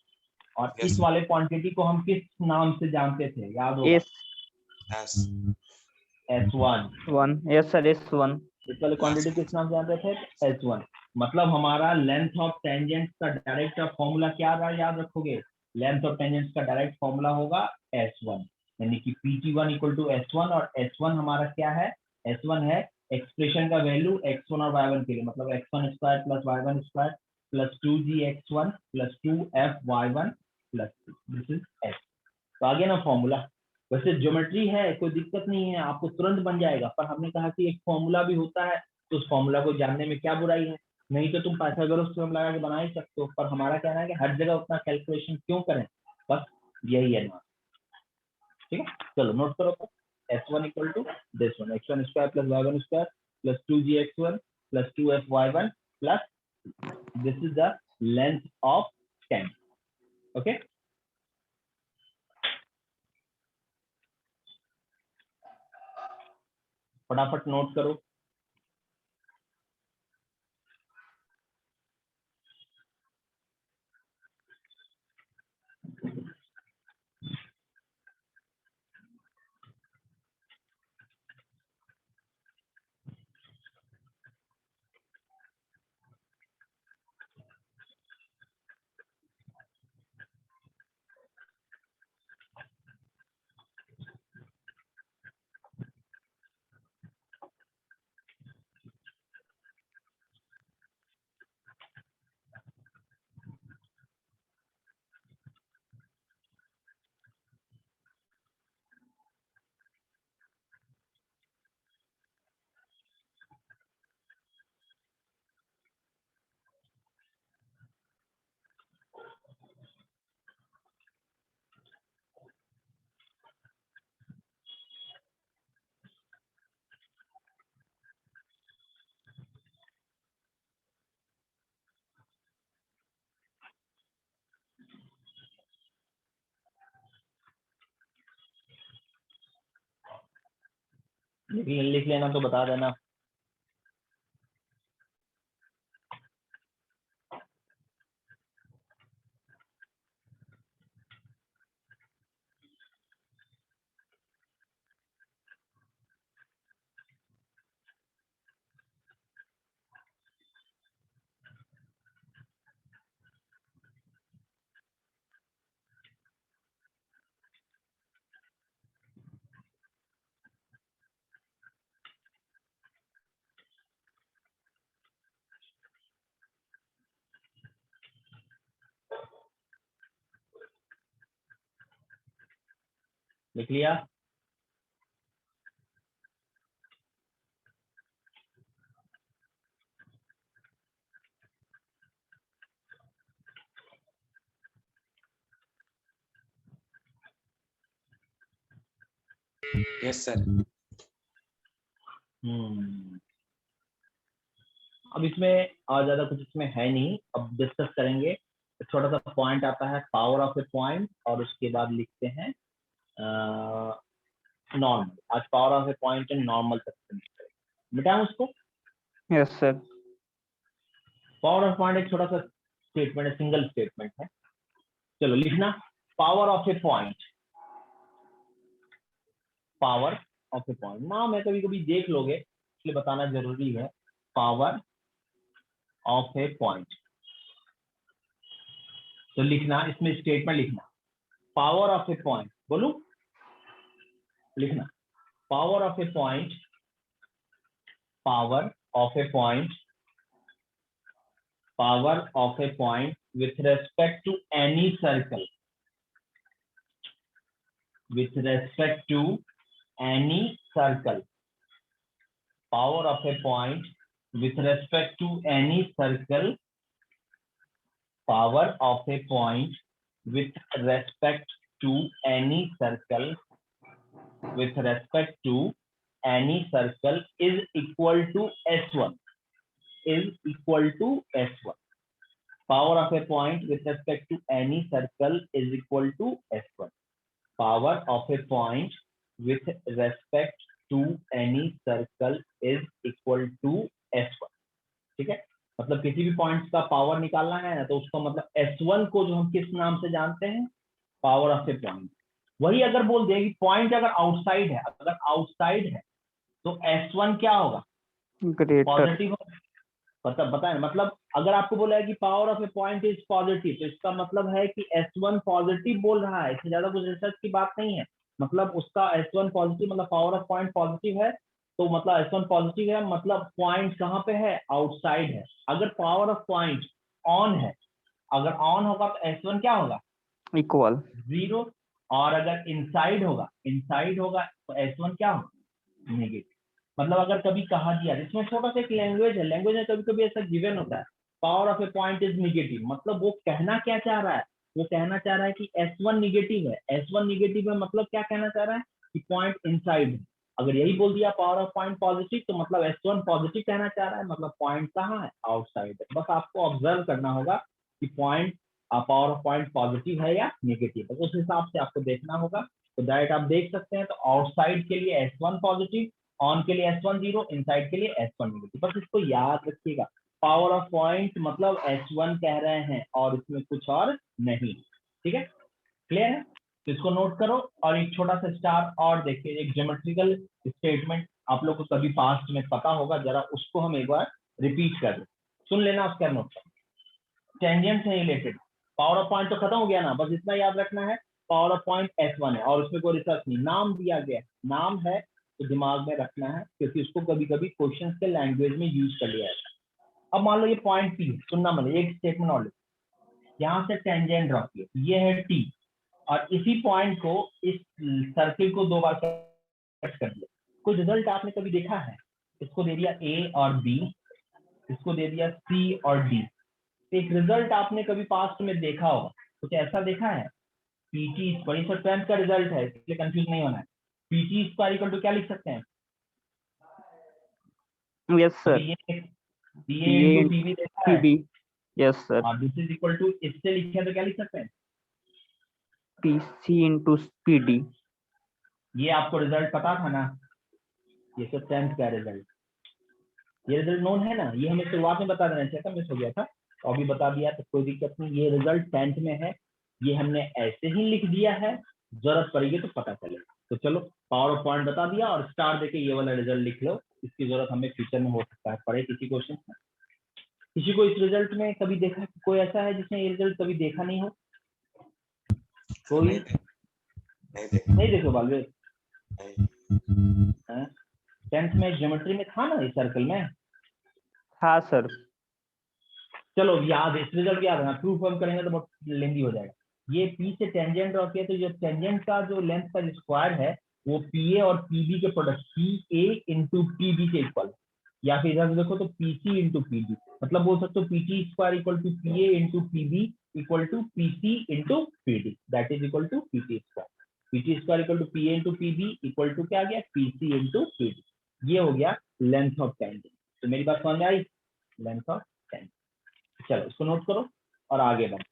और Yes. इस वाले क्वांटिटी को हम किस नाम से जानते थे, याद होगा, S S1, S1, yes sir S1। इस वाले क्वांटिटी किस नाम से जानते थे, S1, मतलब हमारा लेंथ ऑफ टेंजेंट का डायरेक्ट फॉर्मूला क्या रहा, याद रखोगे, लेंथ ऑफ टेंजेंट का डायरेक्ट फॉर्मूला होगा S1, यानी कि PT1 इक्वल टू S1, और S1 हमारा क्या है, S1 है एक्सप्रेशन का वैल्यू x1 और y1 के लिए, मतलब x1 square plus y1 square plus 2gx1 plus 2f(y1) plus this is s, तो आगे ना फॉर्मूला, वैसे ज्योमेट्री है कोई दिक्कत नहीं है, आपको तुरंत बन जाएगा, पर हमने कहा कि एक फॉर्मूला भी होता है, तो उस फॉर्मूला को जानने में क्या बुराई है, नहीं तो तुम पाइथागोरस थ्योरम लगा के बना ही सकते हो, पर हमारा कहना है कि हर जगह उतना कैलकुलेशन क्यों करें, बस यही है ना, ठीक है, चलो नोट करो तो, S1 equal to this one, x1 square plus y1 square plus 2gx1 plus 2f(y1) plus this is the length of tangent, okay. फटाफट नोट करो, लिख लेना तो बता देना। लिख लिया, यस सर। अब इसमें और ज्यादा कुछ इसमें है नहीं, अब डिस्कस करेंगे। छोटा सा पॉइंट आता है पावर ऑफ ए पॉइंट, और उसके बाद लिखते हैं नॉर्मल। आज power of a point and normal तक मिटाएं उसको। Yes sir. Power of point एक छोटा सा स्टेटमेंट है, सिंगल स्टेटमेंट है। चलो लिखना, power of a point, power of a point नाम है, कभी कभी देख लोगे इसलिए बताना जरूरी है। पावर ऑफ ए पॉइंट, तो लिखना, इसमें स्टेटमेंट लिखना, पावर ऑफ ए पॉइंट, बोलू लिखना, power of a point, power of a point, power of a point with respect to any circle, with respect to any circle, power of a point with respect to any circle, power of a point with respect to any circle, with respect to any circle is equal to S1, is equal to S1. Power of a point with respect to any circle is equal to S1. Power of a point with respect to any circle is equal to S1. ठीक है, मतलब किसी भी point का power निकालना है ना, तो उसका मतलब S1 को जो हम किस नाम से जानते हैं, पावर ऑफ ए पॉइंट। वही अगर बोल दें कि पॉइंट अगर आउटसाइड है, अगर आउटसाइड है तो S1 क्या होगा, ग्रेटर। पॉजिटिव होगा। बताएं, मतलब अगर आपको बोला है कि power of a point is positive, तो इसका मतलब है कि S1 पॉजिटिव बोल रहा है, इससे ज्यादा कुछ रिसर्च की बात नहीं है। मतलब उसका S1 पॉजिटिव, मतलब पावर ऑफ पॉइंट पॉजिटिव है, तो मतलब S1 पॉजिटिव है, मतलब पॉइंट कहाँ पे है, आउटसाइड है। अगर पावर ऑफ पॉइंट ऑन है, अगर ऑन होगा तो S1 क्या होगा, इक्वल 0, और अगर इनसाइड होगा, इनसाइड होगा तो S1 क्या होगा, नेगेटिव। मतलब अगर कभी कहा दिया, इसमें छोटा सा एक लैंग्वेज है, लैंग्वेज में कभी कभी ऐसा गिवन होता है, power of a point is negative, मतलब वो कहना क्या चाह रहा है, वो कहना चाह रहा है कि S1 नेगेटिव है। S1 नेगेटिव है मतलब क्या कहना चाह रहा है कि पॉइंट इनसाइड है। अगर यही बोल दिया पावर ऑफ पॉइंट पॉजिटिव, तो मतलब S1 पॉजिटिव कहना चाह रहा है, मतलब पॉइंट कहाँ है, आउटसाइड है। बस आपको ऑब्जर्व करना होगा कि point power of point positive है या नेगेटिव है, उस हिसाब से आपको देखना होगा। तो डायरेक्ट आप देख सकते हैं, तो आउटसाइड के लिए S1 पॉजिटिव, ऑन के लिए S1 0, इनसाइड के लिए S1 नेगेटिव। बस इसको याद रखिएगा, पावर ऑफ पॉइंट मतलब S1 कह रहे हैं और इसमें कुछ और नहीं। ठीक है, क्लियर है, तो इसको नोट करो। और एक छोटा सा स्टार और देखिए, एक ज्योमेट्रिकल स्टेटमेंट आप लोग को कभी पास्ट में पता होगा, जरा उसको हम एक बार रिपीट कर दें, सुन लेना, उसका नोट करो। टेंजेंट से रिलेटेड पावर ऑफ पॉइंट तो खत्म हो गया ना, बस इतना याद रखना है, पावर ऑफ पॉइंट S1 है और उसमें कोई रिसर्च नहीं, नाम दिया गया, नाम है तो दिमाग में रखना है, क्योंकि उसको कभी कभी क्वेश्चन के लैंग्वेज में यूज कर लिया जाता है। अब मान लो ये पॉइंट P, सुनना मतलब एक स्टेटमेंट और, यहाँ से टेंजेंट ड्रॉ किया, ये है T, और इसी पॉइंट को, इस सर्किल को 2 बार कट कर दिया। कोई रिजल्ट आपने कभी देखा है, इसको दे दिया A और B, इसको दे दिया C और D। एक रिजल्ट आपने कभी पास्ट में देखा होगा, कुछ ऐसा देखा है, PT बड़ी सर 10th का रिजल्ट है, इसलिए कंफ्यूज नहीं होना है। PT स्क्वायर इक्वल टू क्या लिख सकते हैं, यस सर, ये PA into PB देखा है, PB, यस सर, और दिस इज इक्वल टू, इससे लिखे तो क्या लिख सकते हैं, PC into PD। ये आपको रिजल्ट पता था ना, ये सब 10th का रिजल्ट, ये रिजल्ट नोन है ना, ये हमें शुरुआत में बता देना चाहिए था, मिस हो गया था, तो अभी बता दिया तो कोई दिक्कत नहीं। ये रिजल्ट 10th में है, ये हमने ऐसे ही लिख दिया है, जरूरत पड़ेगी तो पता चलेगा। तो चलो पावर ऑफ पॉइंट बता दिया, और स्टार देके ये वाला रिजल्ट लिख लो, इसकी जरूरत हमें फ्यूचर में हो सकता है पड़े किसी क्वेश्चन में। किसी को इस रिजल्ट में कभी देखा, कोई ऐसा है जिसने ये रिजल्ट कभी देखा नहीं हो, कोई नहीं देखो बालवे, 10th में ज्योमेट्री में था ना, इस सर्कल में। हाँ सर। चलो याद, इस रिजल्ट याद है, प्रूफ हम करेंगे तो बहुत लेंदी हो जाएगा। ये P से टेंजेंट ड्रॉ किया, तो जो टेंजेंट का जो लेंथ का स्क्वायर है वो PA और PB के प्रोडक्ट PA into PB के इक्वल, या फिर इधर देखो तो PC into PD, मतलब बोल सकते हो PT square equal to PA into PB equal to PC into PD, that is equal to PC square. PT square equal to P into PB equal to क्या आ गया, पीसी इंटू पीडी। ये हो गया लेंथ ऑफ टेंजेंट। तो मेरी बात समझ में आई, लेंथ ऑफ टेंजेंट। चलो इसको नोट करो और आगे बढ़ो।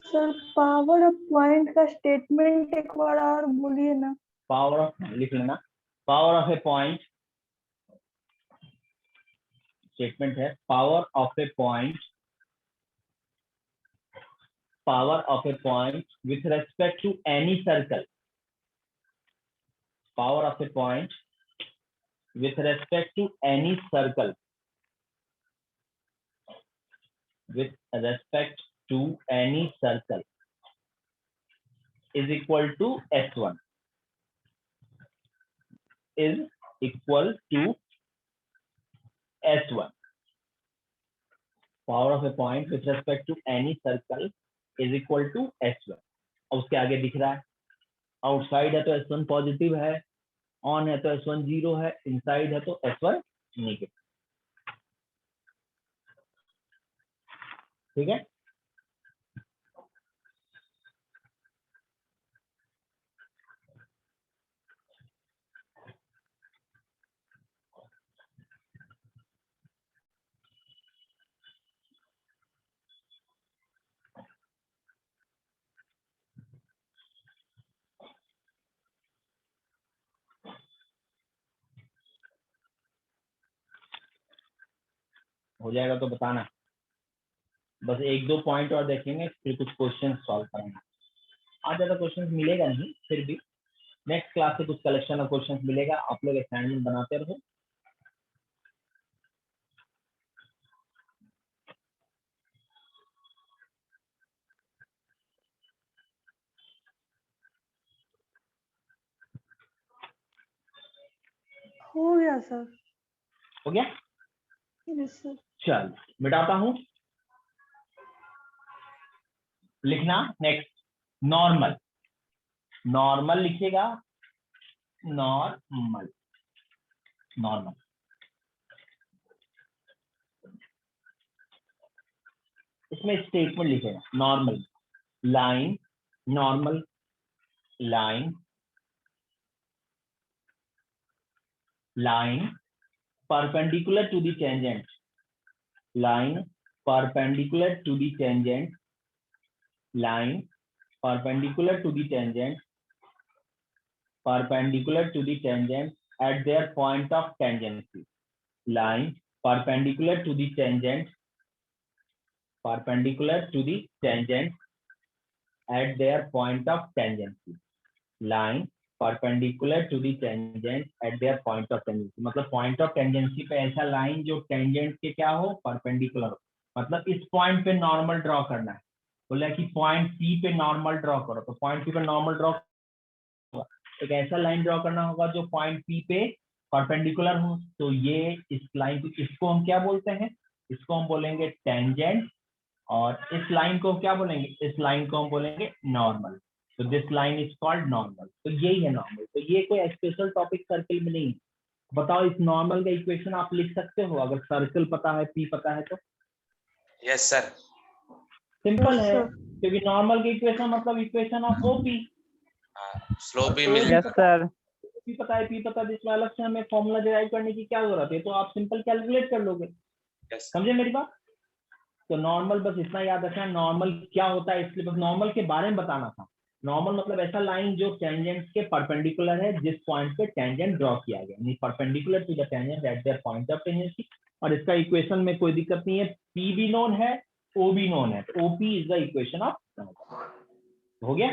सर पावर ऑफ पॉइंट का स्टेटमेंट एक बार और बोलिए ना। पावर ऑफ, लिख लेना, power of a point, statement है power of a point, power of a point with respect to any circle, power of a point with respect to any circle, with respect to any circle is equal to S1, is equal to S1. Power of a point with respect to any circle is equal to S1. और उसके आगे दिख रहा है, outside है तो S1 positive है, on है तो S1 जीरो है, इनसाइड है तो S1 नेगेटिव। ठीक है, हो जाएगा तो बताना। बस एक दो पॉइंट और देखेंगे, फिर कुछ क्वेश्चन सॉल्व करेंगे। आज ज्यादा क्वेश्चन मिलेगा नहीं, फिर भी नेक्स्ट क्लास से कुछ कलेक्शन ऑफ क्वेश्चन मिलेगा। आप लोग असाइनमेंट बनाते रहो। हो गया सर। हो गया, यस सर। चल मिटाता हूं, लिखना नेक्स्ट नॉर्मल, नॉर्मल लिखिएगा, नॉर्मल, नॉर्मल। इसमें स्टेटमेंट लिखेगा normal, line, normal line, line perpendicular to the tangent, line perpendicular to the tangent, line perpendicular to the tangent, perpendicular to the tangent at their point of tangency, line perpendicular to the tangent, perpendicular to the tangent at their point of tangency, line perpendicular to the tangent at their point of tangency. मतलब point of tangency पे ऐसा line जो tangent के क्या हो, perpendicular हो। मतलब इस पॉइंट पे नॉर्मल ड्रॉ करना है, बोला कि पॉइंट सी पे नॉर्मल ड्रॉ करो, तो पॉइंट सी पे नॉर्मल ड्रॉ होगा, एक ऐसा लाइन ड्रॉ करना होगा जो पॉइंट पी पे परपेंडिकुलर हो। तो ये इस लाइन को, इसको हम क्या बोलते हैं, इसको हम बोलेंगे टेंजेंट, और इस लाइन को क्या बोलेंगे, इस लाइन को हम बोलेंगे नॉर्मल। तो this line is called normal. तो यही है नॉर्मल। तो ये कोई स्पेशल टॉपिक सर्कल में नहीं है। बताओ इस नॉर्मल का इक्वेशन आप लिख सकते हो अगर सर्कल पता है, पी पता है तो? Yes sir. सिंपल है, क्योंकि नॉर्मल की इक्वेशन मतलब इक्वेशन ऑफ ओपी, स्लोप भी यस मिलेगा। सर। पी पता है, पी पता है, जिसमें अलग से हमें फॉर्मूला डिराइव करने की क्या जरूरत है, तो आप सिंपल कैलकुलेट कर लोगे। यस समझे मेरी बात? तो नॉर्मल बस इतना याद रखना, नॉर्मल क्या होता है, इसलिए बस नॉर्मल के बारे में बताना था। नॉर्मल मतलब ऐसा लाइन जो टेंजेंट के परपेंडिकुलर है, जिस पॉइंट पे टेंजेंट ड्रॉ किया गया, यानी perpendicular to the tangent at their point of tangency. और इसका इक्वेशन में कोई दिक्कत नहीं है, पी भी नोन है, ओ भी नोन है, तो OP is the equation of normal. हो गया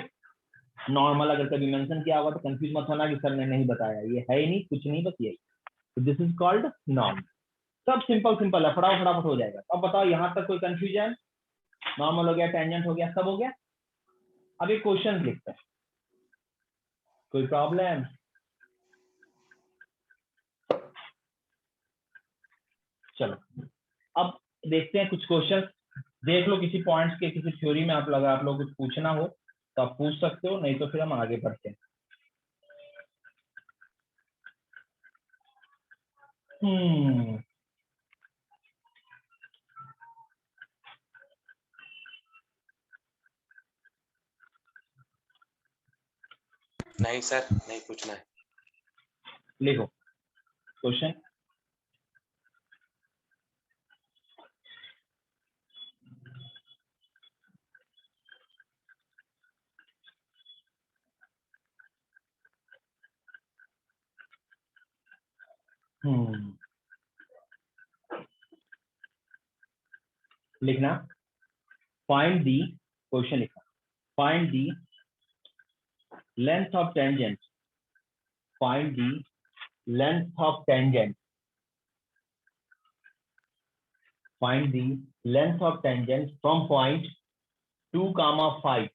नॉर्मल। अगर कभी मेंशन किया होगा तो कंफ्यूज मत होना कि सर ने नहीं बताया, ये है ही नहीं, कुछ नहीं, बस यही। तो दिस इज कॉल्ड नॉर्मल। सब सिंपल सिंपल है, फटाफट हो जाएगा। अब बताओ यहाँ तक कोई कंफ्यूजन? नॉर्मल हो गया, टेंजेंट हो गया, सब हो गया। अब एक क्वेश्चन लिखते हैं, कोई प्रॉब्लम? चलो अब देखते हैं कुछ क्वेश्चन। देख लो किसी पॉइंट्स के, किसी थ्योरी में आप लोग कुछ पूछना हो तो आप पूछ सकते हो, नहीं तो फिर हम आगे बढ़ते हैं। नहीं सर, नहीं पूछना है। लिखो क्वेश्चन। लिखना, फाइंड दी, क्वेश्चन लिखना, find the length of tangent, find the length of tangent, find the length of tangent from point 2, 5,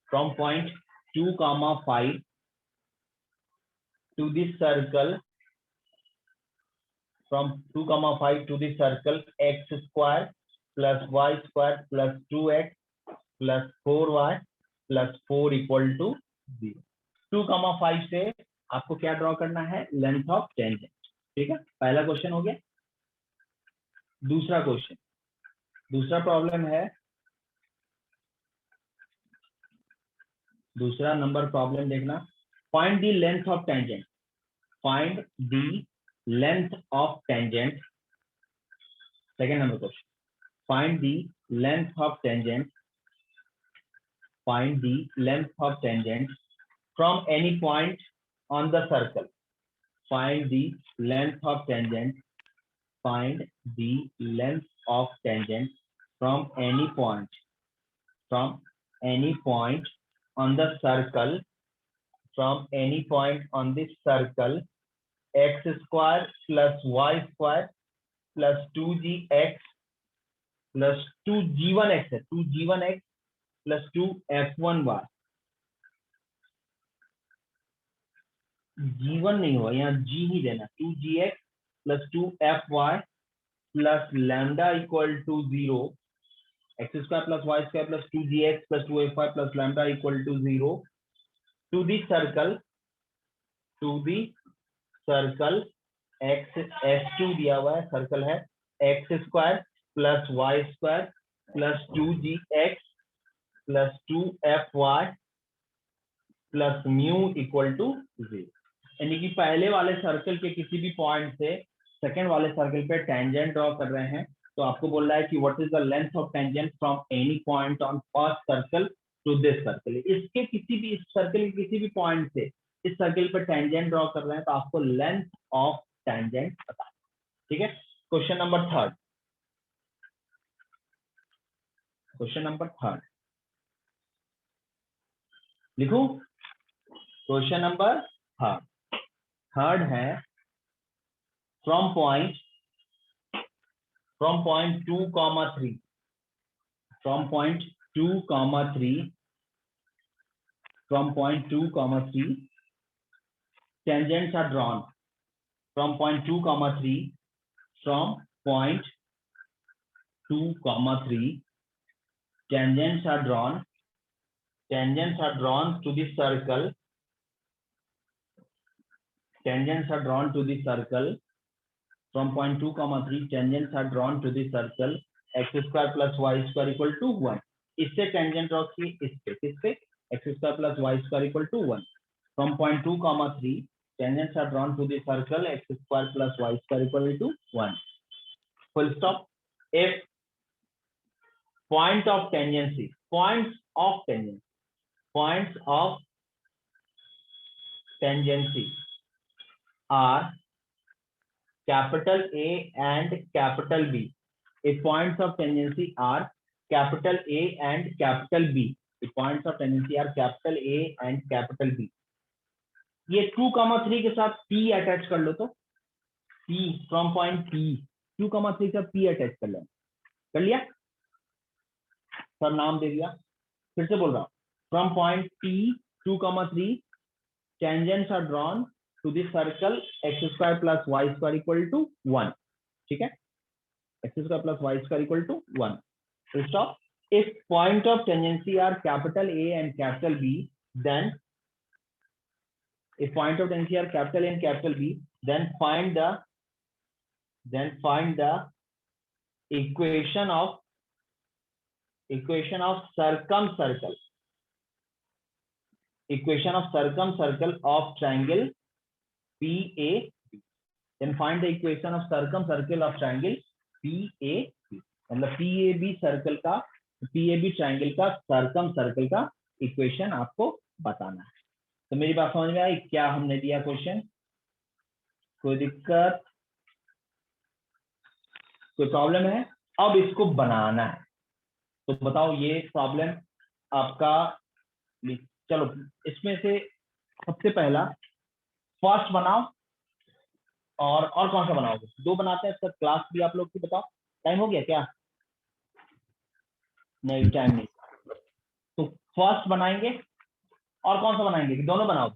from point 2, 5 to this circle, from 2, 5 to the circle x square plus y square plus 2x plus 4y plus 4 equal to 0। 2, 5 से आपको क्या draw करना है, length of tangent. ठीक है, पहला question हो गया। दूसरा क्वेश्चन, दूसरा प्रॉब्लम है, दूसरा नंबर प्रॉब्लम देखना, find the length of tangent, find the length of tangent. Second number question, find the length of tangent, find the length of tangent from any point on the circle, find the length of tangent, find the length of tangent from any point, from any point on the circle, from any point on this circle, x square plus y square plus 2gx plus 2g1x है, 2g1x plus 2f1y, g1 नहीं होगा, यहाँ g ही देना, 2gx plus 2fy plus lambda equal to 0, x square plus y square plus 2gx plus 2fy plus lambda equal to 0 to the circle x s2 दिया हुआ है, circle है x square plus y square plus 2gx plus 2fy plus mu equal to 0। यानी कि पहले वाले circle के किसी भी पॉइंट से सेकेंड वाले सर्कल पे टेंजेंट ड्रॉ कर रहे हैं, तो आपको बोल रहा है कि what is the length of tangent from any point on first circle to this circle. इसके किसी भी, इस सर्कल के किसी भी पॉइंट से इस सर्कल पर टेंजेंट ड्रॉ कर रहे हैं, तो आपको लेंथ ऑफ टेंजेंट बताना। ठीक है, question number third, question number third लिखो, क्वेश्चन नंबर थर्ड, थर्ड है from point 2, 3, from point 2, 3, from point 2, 3, tangents are drawn from point 2, 3, from point 2, 3, tangents are drawn to the circle, tangents are drawn to the circle from point 2, 3, tangents are drawn to the circle x square plus y square equal to 1। इससे tangent draw की, इससे x square plus y square equal to 1 from point 2, 3 tangents are drawn to the circle x square plus y square equal to 1, full stop। if point of tangency, points of tangency are capital A and capital B, if points of tangency are capital A and capital B, if points of tangency are capital A and capital B, ये 2, 3 के साथ P attach कर लो, तो P from point P 2, 3 का P attach कर लो, कर लिया sir, नाम दे दिया। फिर से बोल रहा हूँ, from point P 2, 3 tangents are drawn to the circle x square plus y square equal to 1। ठीक है, x square plus y square equal to 1, full stop। if point of tangency are capital A and capital B, then if point of tangency are capital A and capital B, then find the equation of circumcircle, equation of circumcircle of triangle PAB. Then find the equation of circumcircle of triangle PAB. मतलब PAB circle का, PAB triangle का सर्कमसर्कल का equation आपको बताना है। तो मेरी बात समझ में आई? क्या हमने दिया क्वेश्चन? कोई दिक्कत, कोई प्रॉब्लम है? अब इसको बनाना है, तो बताओ ये प्रॉब्लम आपका। चलो इसमें से सबसे पहला फर्स्ट बनाओ, और कौन सा बनाओगे? दो बनाते हैं सर, क्लास भी आप लोग की। बताओ टाइम हो गया क्या? नहीं टाइम नहीं। तो फर्स्ट बनाएंगे, और कौन सा बनाएंगे कि दोनों बनाओ?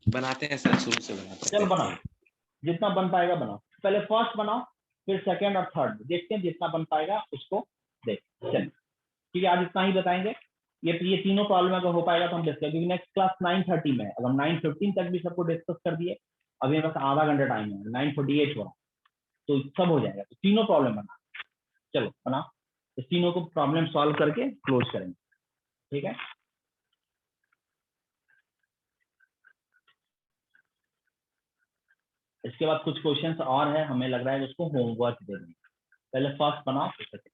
बनाते हैं सर, शुरू से बनाते चलो हैं। बनाओ, जितना बन पाएगा बनाओ। पहले फर्स्ट बनाओ, फिर सेकंड और थर्ड देखते हैं, जितना बन पाएगा उसको देख। चलिए ठीक है, आज इतना ही बताएंगे। ये तीनों प्रॉब्लम अगर हो पाएगा तो हम डिस्कस, क्योंकि नेक्स्ट क्लास 9:30 में है। अगर 9:15 तक भी सबको डिस्कस कर दिए, अभी बस आधा घंटा टाइम है, 9:48 हो रहा, तो सब हो जाएगा। तो तीनों प्रॉब्लम बना, चलो बनाओ। इस तीनों को प्रॉब्लम सॉल्व करके क्लोज करेंगे, ठीक है? इसके बाद कुछ क्वेश्चंस और है, हमें लग रहा है उसको होमवर्क दे देंगे। पहले फर्स्ट बनाओ, फिर सेकंड।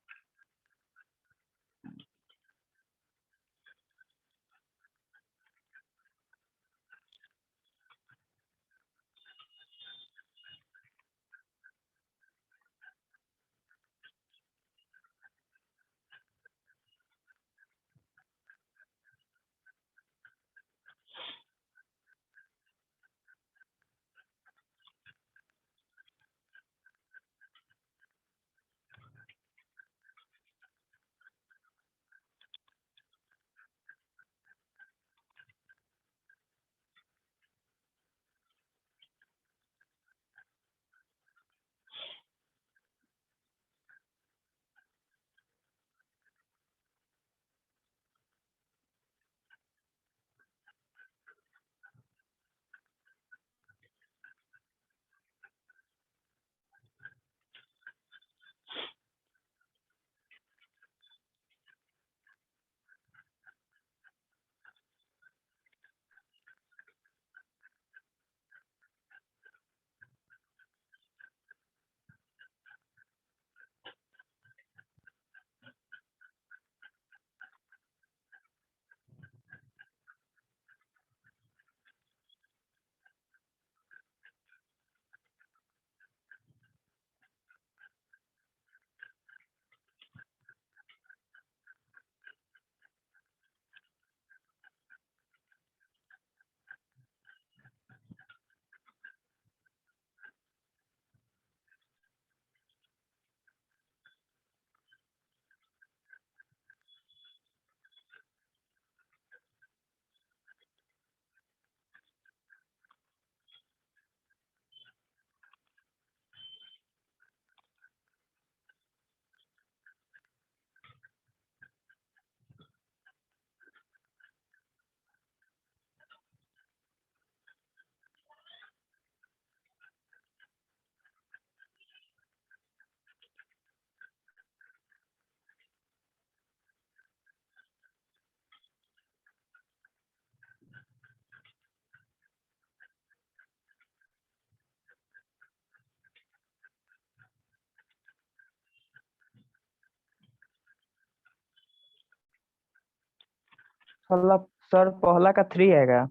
सर पहला का 3 आएगा।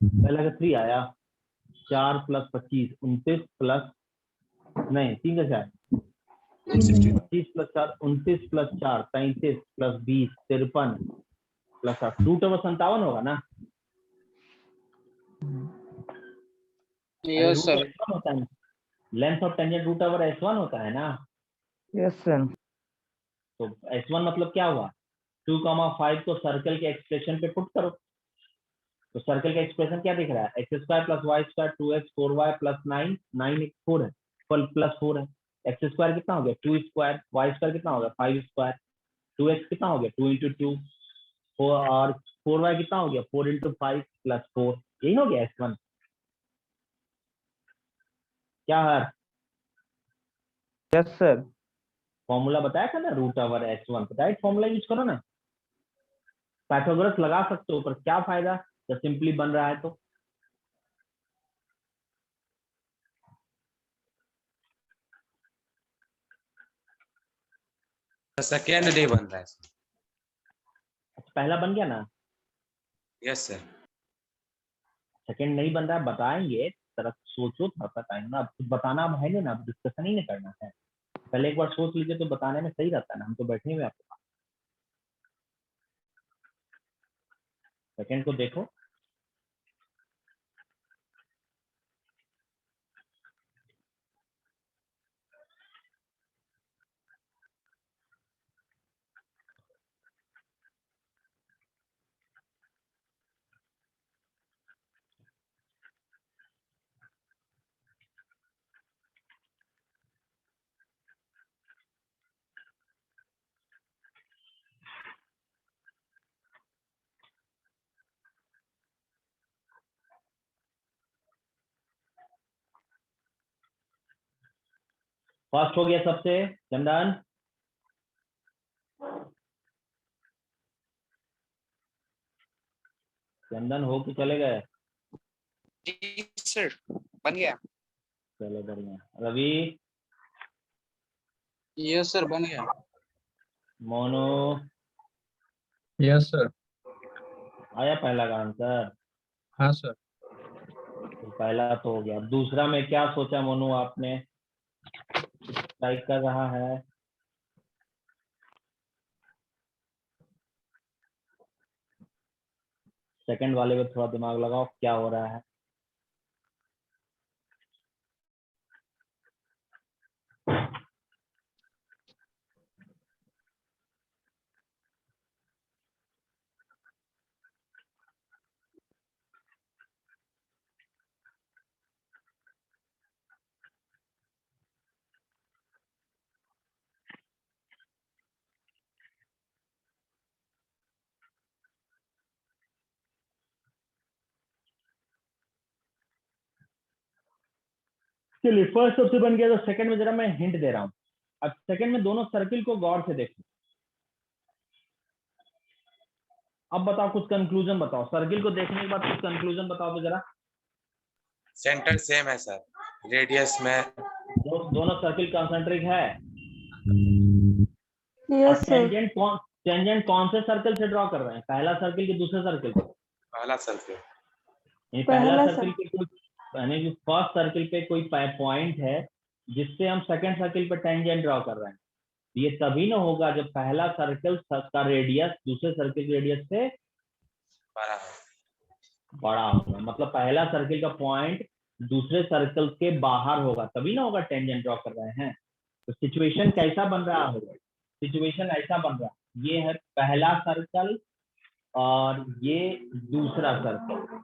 पहले का 3 आया, 4 + 25 29 प्लस, नहीं 3 का 4, 25 + 4 29 + 4 33 + 20 53 + 8 रूट ओवर 57 होगा ना? Yes sir. होता है, length of tangent root over S1 होता है ना? Yes sir. तो S1 मतलब क्या हुआ? 2,5 को सर्कल के एक्सप्रेशन पे पुट करो, तो सर्कल का एक्सप्रेशन क्या दिख रहा है? x² + y² 2x 4y + 9 9 4 है, +4 है। x² कितना हो गया? 2², y² कितना हो गया? 5², 2x कितना हो गया? 2 × 2, 4, और 4y कितना हो गया? 4 × 5 + 4। यही हो गया S1। क्या है? Yes sir. फॉर्मूला बताया था ना, रूट ओवर S1, बताया, फॉर्मूला यूज करो ना। पाइथागोरस लगा सकते हो, पर क्या फायदा जब सिंपली बन रहा है तो। सेकेंड डे बन रहा है। पहला बन गया ना, यस सर। सेकंड नहीं बन रहा है, बताएंगे। तरफ सोचो थोड़ा सा टाइम ना, अब कुछ बताना अब है नहीं ना, अब डिस्कशन ही नहीं करना है। पहले एक बार सोच लीजिए तो बताने में सही रहता है ना, हम तो बैठे हुए आपके पास। सेकंड को देखो, फर्स्ट हो गया सबसे, चंदन। चंदन हो के चले गए? जी सर, बन गया। चलो बढ़िया। रवि, यस सर, बन गया। Monu, yes sir. आया पहला का आंसर? हाँ सर। तो पहला तो हो गया। दूसरा में क्या सोचा मोनू आपने? टाइप कर रहा है। सेकंड वाले में थोड़ा दिमाग लगाओ, क्या हो रहा है? चलिए, फर्स्ट सबसे बन गया, तो सेकंड में जरा मैं हिंट दे रहा हूँ। अब सेकंड में दोनों सर्किल को गौर से देखो। अब बताओ कुछ कंक्लूजन बताओ, सर्किल को देखने के बाद कुछ कंक्लूजन बताओ तो जरा। सेंटर सेम है सर, रेडियस में दोनों सर्किल कंसेंट्रिक है। Yes sir. टेंजेंट कौन से सर्कल से ड्रॉ कर रहे हैं, पहला सर्किल के दूसरे सर्किल? पहला सर्किल। पहला पहला सर्किल के कुछ, यानी कि फर्स्ट सर्किल पे कोई पॉइंट है जिससे हम सेकंड सर्किल पे टेंजेंट ड्रॉ कर रहे हैं। ये तभी ना होगा जब पहला सर्किल का रेडियस दूसरे सर्किल रेडियस से बड़ा है। बड़ा होगा, मतलब पहला सर्किल का पॉइंट दूसरे सर्कल के बाहर होगा, तभी ना होगा टेंजेंट ड्रॉ कर रहे हैं। तो सिचुएशन कैसा बन रहा होगा? सिचुएशन ऐसा बन रहा है, ये है पहला सर्कल और ये दूसरा सर्कल।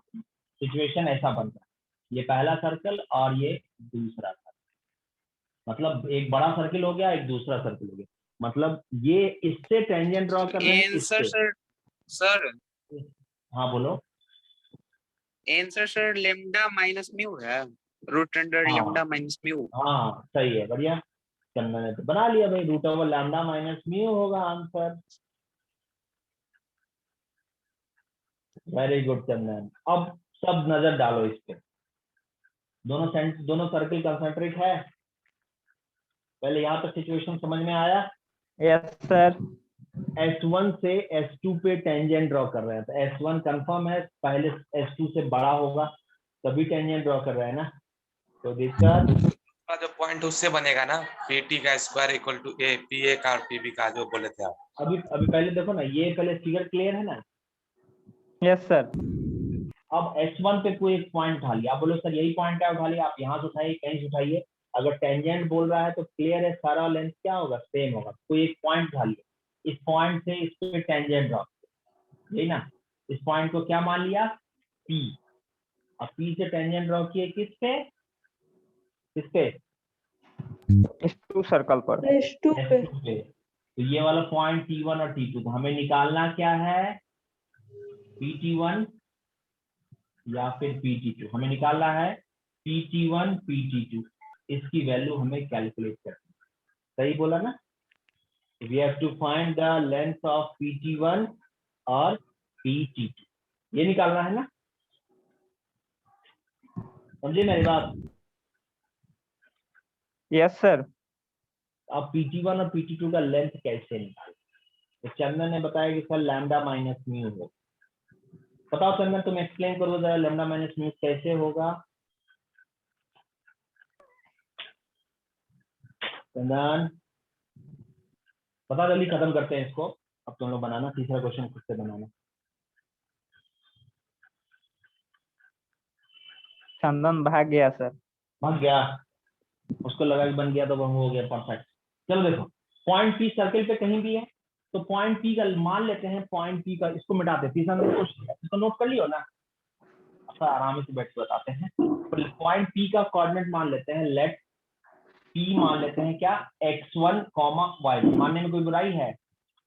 सिचुएशन ऐसा बन रहा है, ये पहला सर्कल और ये दूसरा सर्कल, मतलब एक बड़ा सर्किल हो गया, एक दूसरा सर्किल हो गया, मतलब ये इससे टेंजेंट ड्रॉ कर रहे हैं, आंसर इससे। सर हाँ बोलो। Answer sir lambda minus mu है, रूट अंडर हाँ लेम्डा माइनस म्यू। हाँ सही है, बढ़िया। चंदन ने तो बना लिया भाई, root over lambda minus mu होगा आंसर। Very good Chandan. अब सब नजर डालो इस पे, दोनों सर्किल कंसेंट्रिक है। पहले यहाँ तक सिचुएशन समझ में आया? Yes sir. S1 से S2 पे टेंजेंट ड्रॉ कर रहे हैं, तो S1 कंफर्म है पहले S2 से बड़ा होगा, तभी टेंजेंट ड्रॉ कर रहे हैं ना, तो दिक्कत। का जो पॉइंट उससे बनेगा ना, पीटी का square equal to A P A का और पीबी का, जो बोले थे आप। अभी पहले देखो ना, ये पहले फिगर क्लियर है ना। Yes sir. अब S1 पे कोई एक पॉइंट उठा लिया, आप बोलो सर यही पॉइंट है, उठा लिया, आप यहाँ से उठाइए कहीं से उठाइए, अगर टेंजेंट बोल रहा है तो क्लियर है, सारा लेंथ क्या होगा, सेम होगा। कोई एक पॉइंट उठा लिया, इस पॉइंट से इस पे टेंजेंट ड्रॉ, यही ना, इस पॉइंट को क्या मान लिया, P। अब P से टेंजेंट ड्रॉ किए किस पे S2 सर्कल पर। S2 पे। S2 पे। तो ये वाला पॉइंट T1 और T2, तो हमें निकालना क्या है, PT1 या फिर PT2, हमें निकालना है PT1 PT2, इसकी वैल्यू हमें कैलकुलेट करनी है। सही बोला ना? We have to find the length of PT1 और PT2, ये निकालना है ना, समझे मेरी बात। Yes sir. अब PT1 और PT2 का लेंथ कैसे निकालें, तो चंदन ने बताया कि सर लैम्डा माइनस म्यू हो। बताओ चंदन, तुम एक्सप्लेन करो जरा लैम्डा माइनस म्यू कैसे होगा। चंदन बता, जल्दी खत्म करते हैं इसको। अब तुम लोग बनाना, तीसरा क्वेश्चन खुद से बनाना। चंदन भाग गया सर। भाग गया, उसको लगा कि बन गया तो वो हो गया परफेक्ट। चलो देखो, पॉइंट पी सर्किल पे कहीं भी है, तो पॉइंट पी का मान लेते हैं, पॉइंट पी का इसको मिटाते हैं। तीसरा नंबर क्वेश्चन इसको नोट कर लियो ना, अच्छा आराम से बैठ के बताते हैं। पॉइंट पी का कोऑर्डिनेट मान लेते हैं, लेट पी मान लेते हैं क्या, x1, y1। मानने में कोई बुराई है,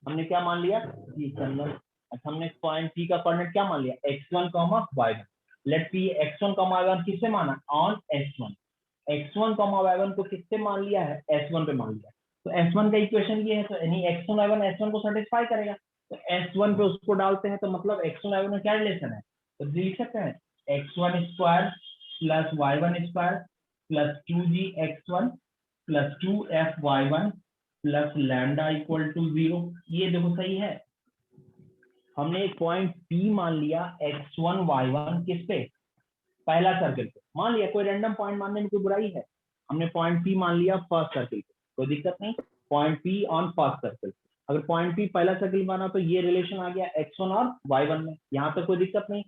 हमने क्या मान लिया जी चंदन, अच्छा हमने पॉइंट पी का कोऑर्डिनेट क्या मान लिया, x1, y1। Late P x1, y1 किससे माना, ऑन s1। x1, y1 को किससे मान लिया है, s1 पे मान लिया। तो s1 का इक्वेशन ये है, तो यानी x1, y1 s1 को सेटिस्फाई करेगा, तो s1 पे उसको डालते हैं, तो मतलब x1, y1 में क्या रिलेशन है, तो लिख सकते हैं x1 square plus y1 square plus 2gx1 plus 2f(y1) plus lambda equal to 0। ये देखो सही है, हमने एक पॉइंट P मान लिया x1, y1 किस पे, पहला सर्किल पे मान लिया। कोई रैंडम पॉइंट मानने में कोई बुराई है, हमने पॉइंट P मान लिया फर्स्ट सर्किल पे, कोई दिक्कत नहीं। Point P on first circle, अगर पॉइंट P पहला सर्किल माना तो ये रिलेशन आ गया x1 और y1 में, यहाँ तक कोई दिक्कत नहीं।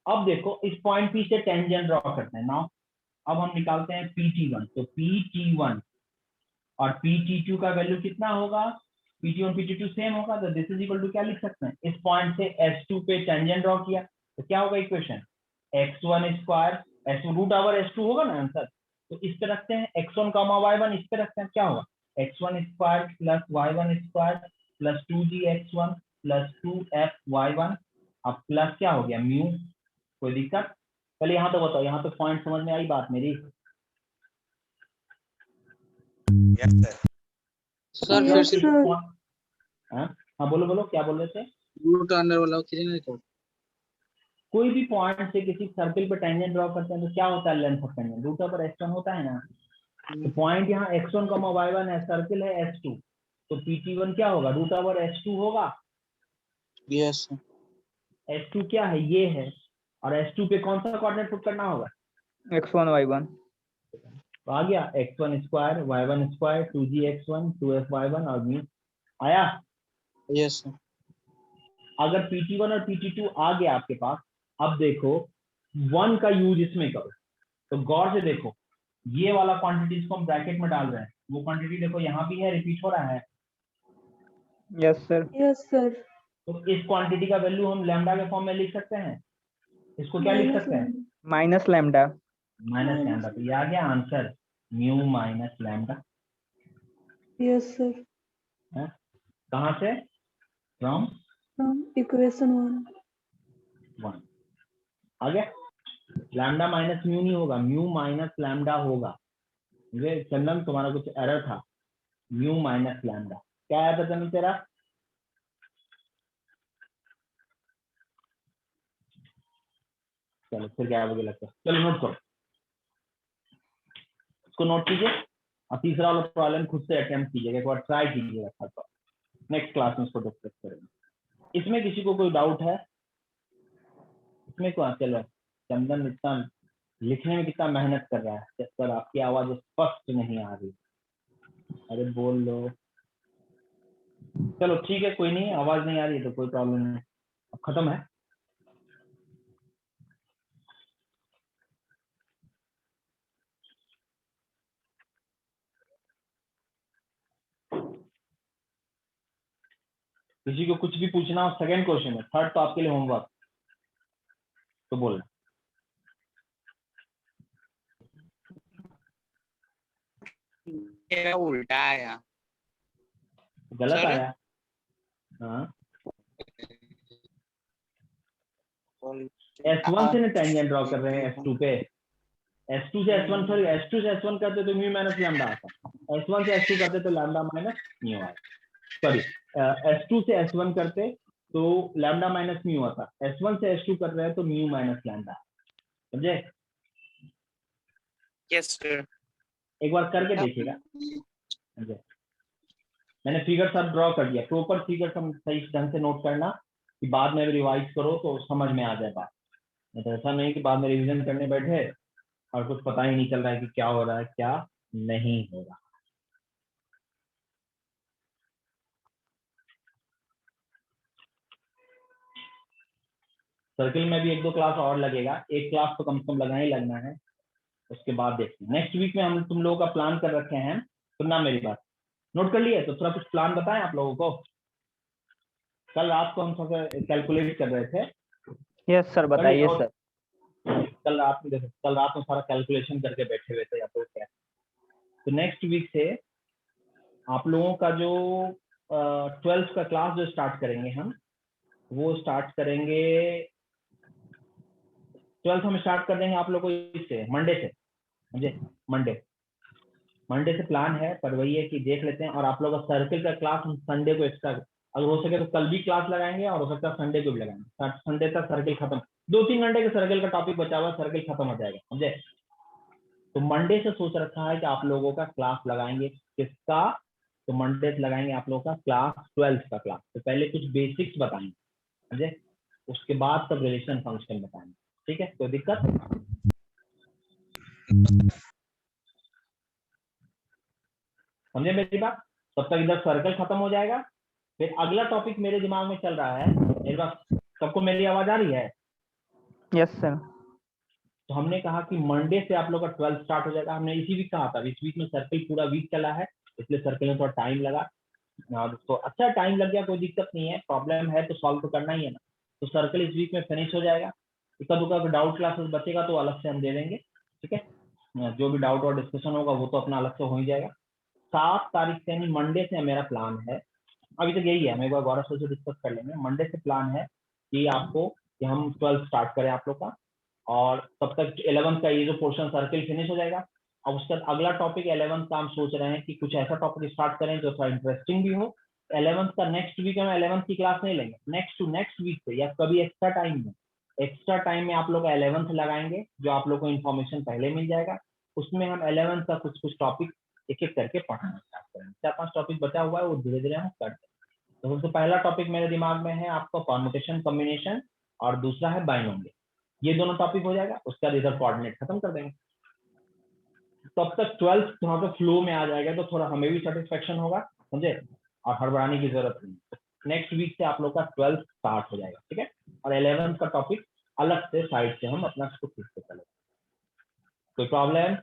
अब देखो इस पॉइंट P से टेंजेंट ड्रॉ करते हैं नाउ। अब हम निकालते हैं PT1, तो PT1 और PT2 का वैल्यू कितना होगा, PT1 PT2 सेम होगा, तो दिस इज इक्वल टू क्या लिख सकते हैं, इस पॉइंट से S2 पे टेंजेंट ड्रॉ किया तो क्या होगा equation, x1 square S2 root over S2 होगा ना आंसर। तो इस पे रखते हैं x1, y1 इस पे रखते हैं, क्या होगा x1 square plus y1 square plus 2gx1 plus 2f(y1), अब प्लस क्या हो गया म्यू। कोई दिक्कत, पहले यहाँ तो बताओ, यहाँ तो पॉइंट समझ में आई बात मेरी। Yes sir. सर फिर यस से सर। हाँ बोलो बोलो, क्या बोल रहे थे। रूट अंडर वाला खींचना है तो कोई भी पॉइंट से किसी सर्किल पे टेंजेंट ड्रॉ करते हैं तो क्या होता है, length of tangent root over s1 होता है ना। तो पॉइंट यहाँ x1, y1 है, सर्किल है s2, तो PT1 क्या होगा, रूट ओवर s2 होगा। यस s2 क्या है, ये है, और s2 पे कौन सा कोऑर्डिनेट पुट करना होगा, x1 y1। तो आ गया x1 square y1 square 2gx1 2f(y1) और म्यू आया। यस अगर PT1 और PT2 आ गया आपके पास, अब देखो 1 का यूज इसमें करो, तो गौर से देखो ये वाला क्वांटिटी को हम ब्रैकेट में डाल रहे हैं, वो क्वांटिटी देखो यहाँ भी है, रिपीट हो रहा है। Yes sir. Yes sir. तो इस क्वांटिटी का वैल्यू हम लैम्डा के फॉर्म में लिख सकते हैं, इसको क्या लिख सकते हैं, माइनस लैम्डा। Minus lambda. तो ये आ गया answer mu minus lambda. Yes sir. कहाँ से, फ्रॉम इक्वेशन 1 आ गया। लैम्डा माइनस म्यू नहीं होगा, म्यू माइनस लैम्डा होगा। मुझे चंदन तुम्हारा कुछ एरर था, म्यू माइनस लैम्डा क्या आया था चंदन तेरा, चलो फिर क्या मुझे लगता है, चलो नोट करो, इसको नोट कीजिए और तीसरा वाला प्रॉब्लम खुद से अटेम्प्ट कीजिएगा, एक बार ट्राई कीजिएगा, नेक्स्ट क्लास में इसको डिस्कस करेंगे। इसमें किसी को कोई डाउट है, इसमें क्या, चलो चंदन इतना लिखने में कितना मेहनत कर रहा है, पर आपकी आवाज स्पष्ट नहीं आ रही, अरे बोल लो। चलो ठीक है, कोई नहीं, आवाज नहीं आ रही है तो कोई प्रॉब्लम नहीं, अब खत्म है। किसी को कुछ भी पूछना हो, सेकंड क्वेश्चन है, थर्ड तो आपके लिए होमवर्क, तो बोलना। ये उल्टा आया गलत सर। आया, हाँ S1 से ना टेंजेंट ड्रॉ कर रहे हैं S2 पे, S2 से S1, सॉरी S2 से S1 करते तो म्यू माइनस लैम्डा आता, S1 से S2 करते तो लैम्डा माइनस म्यू आता, सॉरी S2 से S1 करते तो लैम्डा माइनस म्यू आता, S1 से S2 कर रहे हैं तो म्यू माइनस लैम्डा, समझे? Yes sir. एक बार करके देखिएगा, समझे? मैंने फिगर सब ड्रॉ कर दिया, प्रॉपर फिगर सब सही ढंग से नोट करना कि बाद में रिवाइज करो तो समझ में आ जाए बात। नहीं तो ऐसा नहीं कि बाद में रिवीजन करने बैठे और कुछ पता ही नहीं चल रहा है कि क्या हो रहा है क्या नहीं हो रहा। सर्किल में भी 1-2 क्लास और लगेगा, एक क्लास तो कम से कम लगना ही लगना है, उसके बाद देखते हैं। नेक्स्ट वीक में हम तुम लोगों का प्लान कर रखे हैं, सुनना मेरी बात, नोट कर लिए? तो थोड़ा कुछ प्लान बताएं आप लोगों को। कल रात को हम सब कैलकुलेट कर रहे थे। यस सर, बताइए और सर। कल रात में देखो, कल रात में सारा कैलकुलेशन करके बैठे हुए थे आप लोग क्या। तो नेक्स्ट वीक से आप लोगों का जो 12th का क्लास जो स्टार्ट करेंगे हम, वो स्टार्ट करेंगे 12th हम स्टार्ट कर देंगे आप लोग को इससे मंडे से, समझे? मंडे से प्लान है, पर वही है कि देख लेते हैं। और आप लोग का सर्किल का क्लास हम संडे को एक्स्ट्रा, अगर हो सके तो कल भी क्लास लगाएंगे और हो सकता है संडे को भी लगाएंगे। संडे तक सर्किल खत्म, 2-3 घंटे के सर्किल का टॉपिक बचा हुआ, सर्किल खत्म हो जाएगा, समझे? तो मंडे से सोच रखा है कि आप लोगों का क्लास लगाएंगे किसका, तो मंडे से लगाएंगे आप लोगों का क्लास 12th का क्लास। तो पहले कुछ बेसिक्स बताएंगे, समझे? उसके बाद सब रिलेशन फंक्शन बताएंगे, ठीक है? कोई दिक्कत? समझे मेरी बात? तब तक इधर सर्कल खत्म हो जाएगा। फिर अगला टॉपिक मेरे दिमाग में चल रहा है, मेरे पास सबको मेरी आवाज आ रही है? Yes sir. तो हमने कहा कि मंडे से आप लोग का 12th स्टार्ट हो जाएगा। हमने इसी वीक कहा था, इस वीक में सर्कल पूरा वीक चला है, इसलिए सर्कल में थोड़ा टाइम लगा। तो अच्छा टाइम लग गया, कोई दिक्कत नहीं है, प्रॉब्लम है तो सॉल्व तो करना ही है ना। तो सर्कल इस वीक में फिनिश हो जाएगा। इक्का दुक्का डाउट क्लासेस बचेगा तो अलग से हम दे देंगे, ठीक है? जो भी डाउट और डिस्कशन होगा वो तो अपना अलग से हो ही जाएगा। 7 तारीख से यानी मंडे से मेरा प्लान है, अभी तक यही है, हम एक बार गौरव से डिस्कस कर लेंगे। मंडे से प्लान है कि आपको कि हम 12th स्टार्ट करें आप लोग का, और तब तक 11th का ये जो पोर्शन सर्किल फिनिश हो जाएगा। अब उसका अगला टॉपिक 11th का हम सोच रहे हैं कि कुछ ऐसा टॉपिक स्टार्ट करें जो थोड़ा इंटरेस्टिंग भी हो। 11th का नेक्स्ट वीक में 11th की क्लास नहीं लेंगे, नेक्स्ट टू नेक्स्ट वीक से या कभी एक्स्ट्रा टाइम में आप लोग 11th लगाएंगे, जो आप लोग को इन्फॉर्मेशन पहले मिल जाएगा। उसमें हम 11th का कुछ टॉपिक एक एक करके पढ़ाना स्टार्ट करेंगे। 4-5 टॉपिक बचा हुआ है, वो धीरे धीरे हम करते हैं। तो सबसे पहला टॉपिक मेरे दिमाग में है आपका परम्यूटेशन कॉम्बिनेशन, और दूसरा है बाइनोमियल। ये दोनों टॉपिक हो जाएगा, उसका इधर कोऑर्डिनेट खत्म कर देंगे। तब तक 12th थोड़ा सा फ्लो में आ जाएगा, तो थोड़ा हमें भी सेटिस्फेक्शन होगा, समझे? और हड़बड़ाने की जरूरत नहीं। नेक्स्ट वीक से आप लोग का 12th स्टार्ट हो जाएगा, ठीक है? और 11th का टॉपिक अलग से साइड से हम अपना इसको ठीक से चलेंगे। कोई प्रॉब्लम?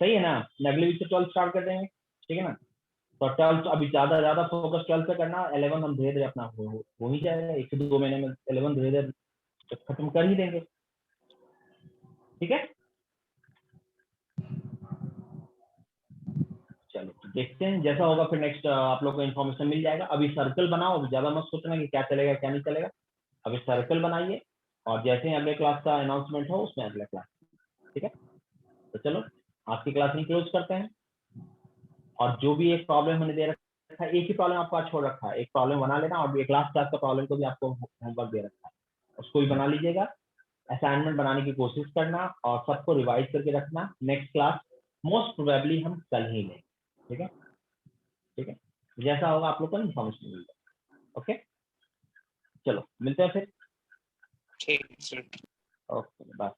सही है ना? अगले वीक से 12th स्टार्ट कर देंगे, ठीक है ना? तो 12th अभी ज्यादा फोकस 12th पे करना, 11 हम धीरे धीरे अपना हो ही जाएगा, 1 से 2 महीने में 11 धीरे धीरे खत्म कर ही देंगे, ठीक है? चलो तो देखते हैं जैसा होगा, फिर नेक्स्ट आप लोग को इन्फॉर्मेशन मिल जाएगा। अभी सर्कल बनाओ, अभी ज्यादा मत सोचना कि क्या चलेगा क्या नहीं चलेगा। अभी सर्कल बनाइए, और जैसे ही अगले क्लास का अनाउंसमेंट हो उसमें अगला क्लास, ठीक है? तो चलो आज की क्लास नहीं क्लोज करते हैं। और जो भी एक प्रॉब्लम मैंने दे रखा है, एक ही प्रॉब्लम आपको आज छोड़ रखा है, एक प्रॉब्लम बना लेना, और एक लास्ट क्लास का प्रॉब्लम को भी आपको होमवर्क दे रखा है, उसको भी बना लीजिएगा। असाइनमेंट बनाने की कोशिश करना और सबको रिवाइज करके रखना। नेक्स्ट क्लास मोस्ट प्रोबेबली हम कल ही लेंगे, ठीक है? ठीक है, जैसा होगा आप लोग को इन्फॉर्मेशन मिल जाएगा। ओके, चलो मिलते हैं फिर। ठीक सर। Okay, bye.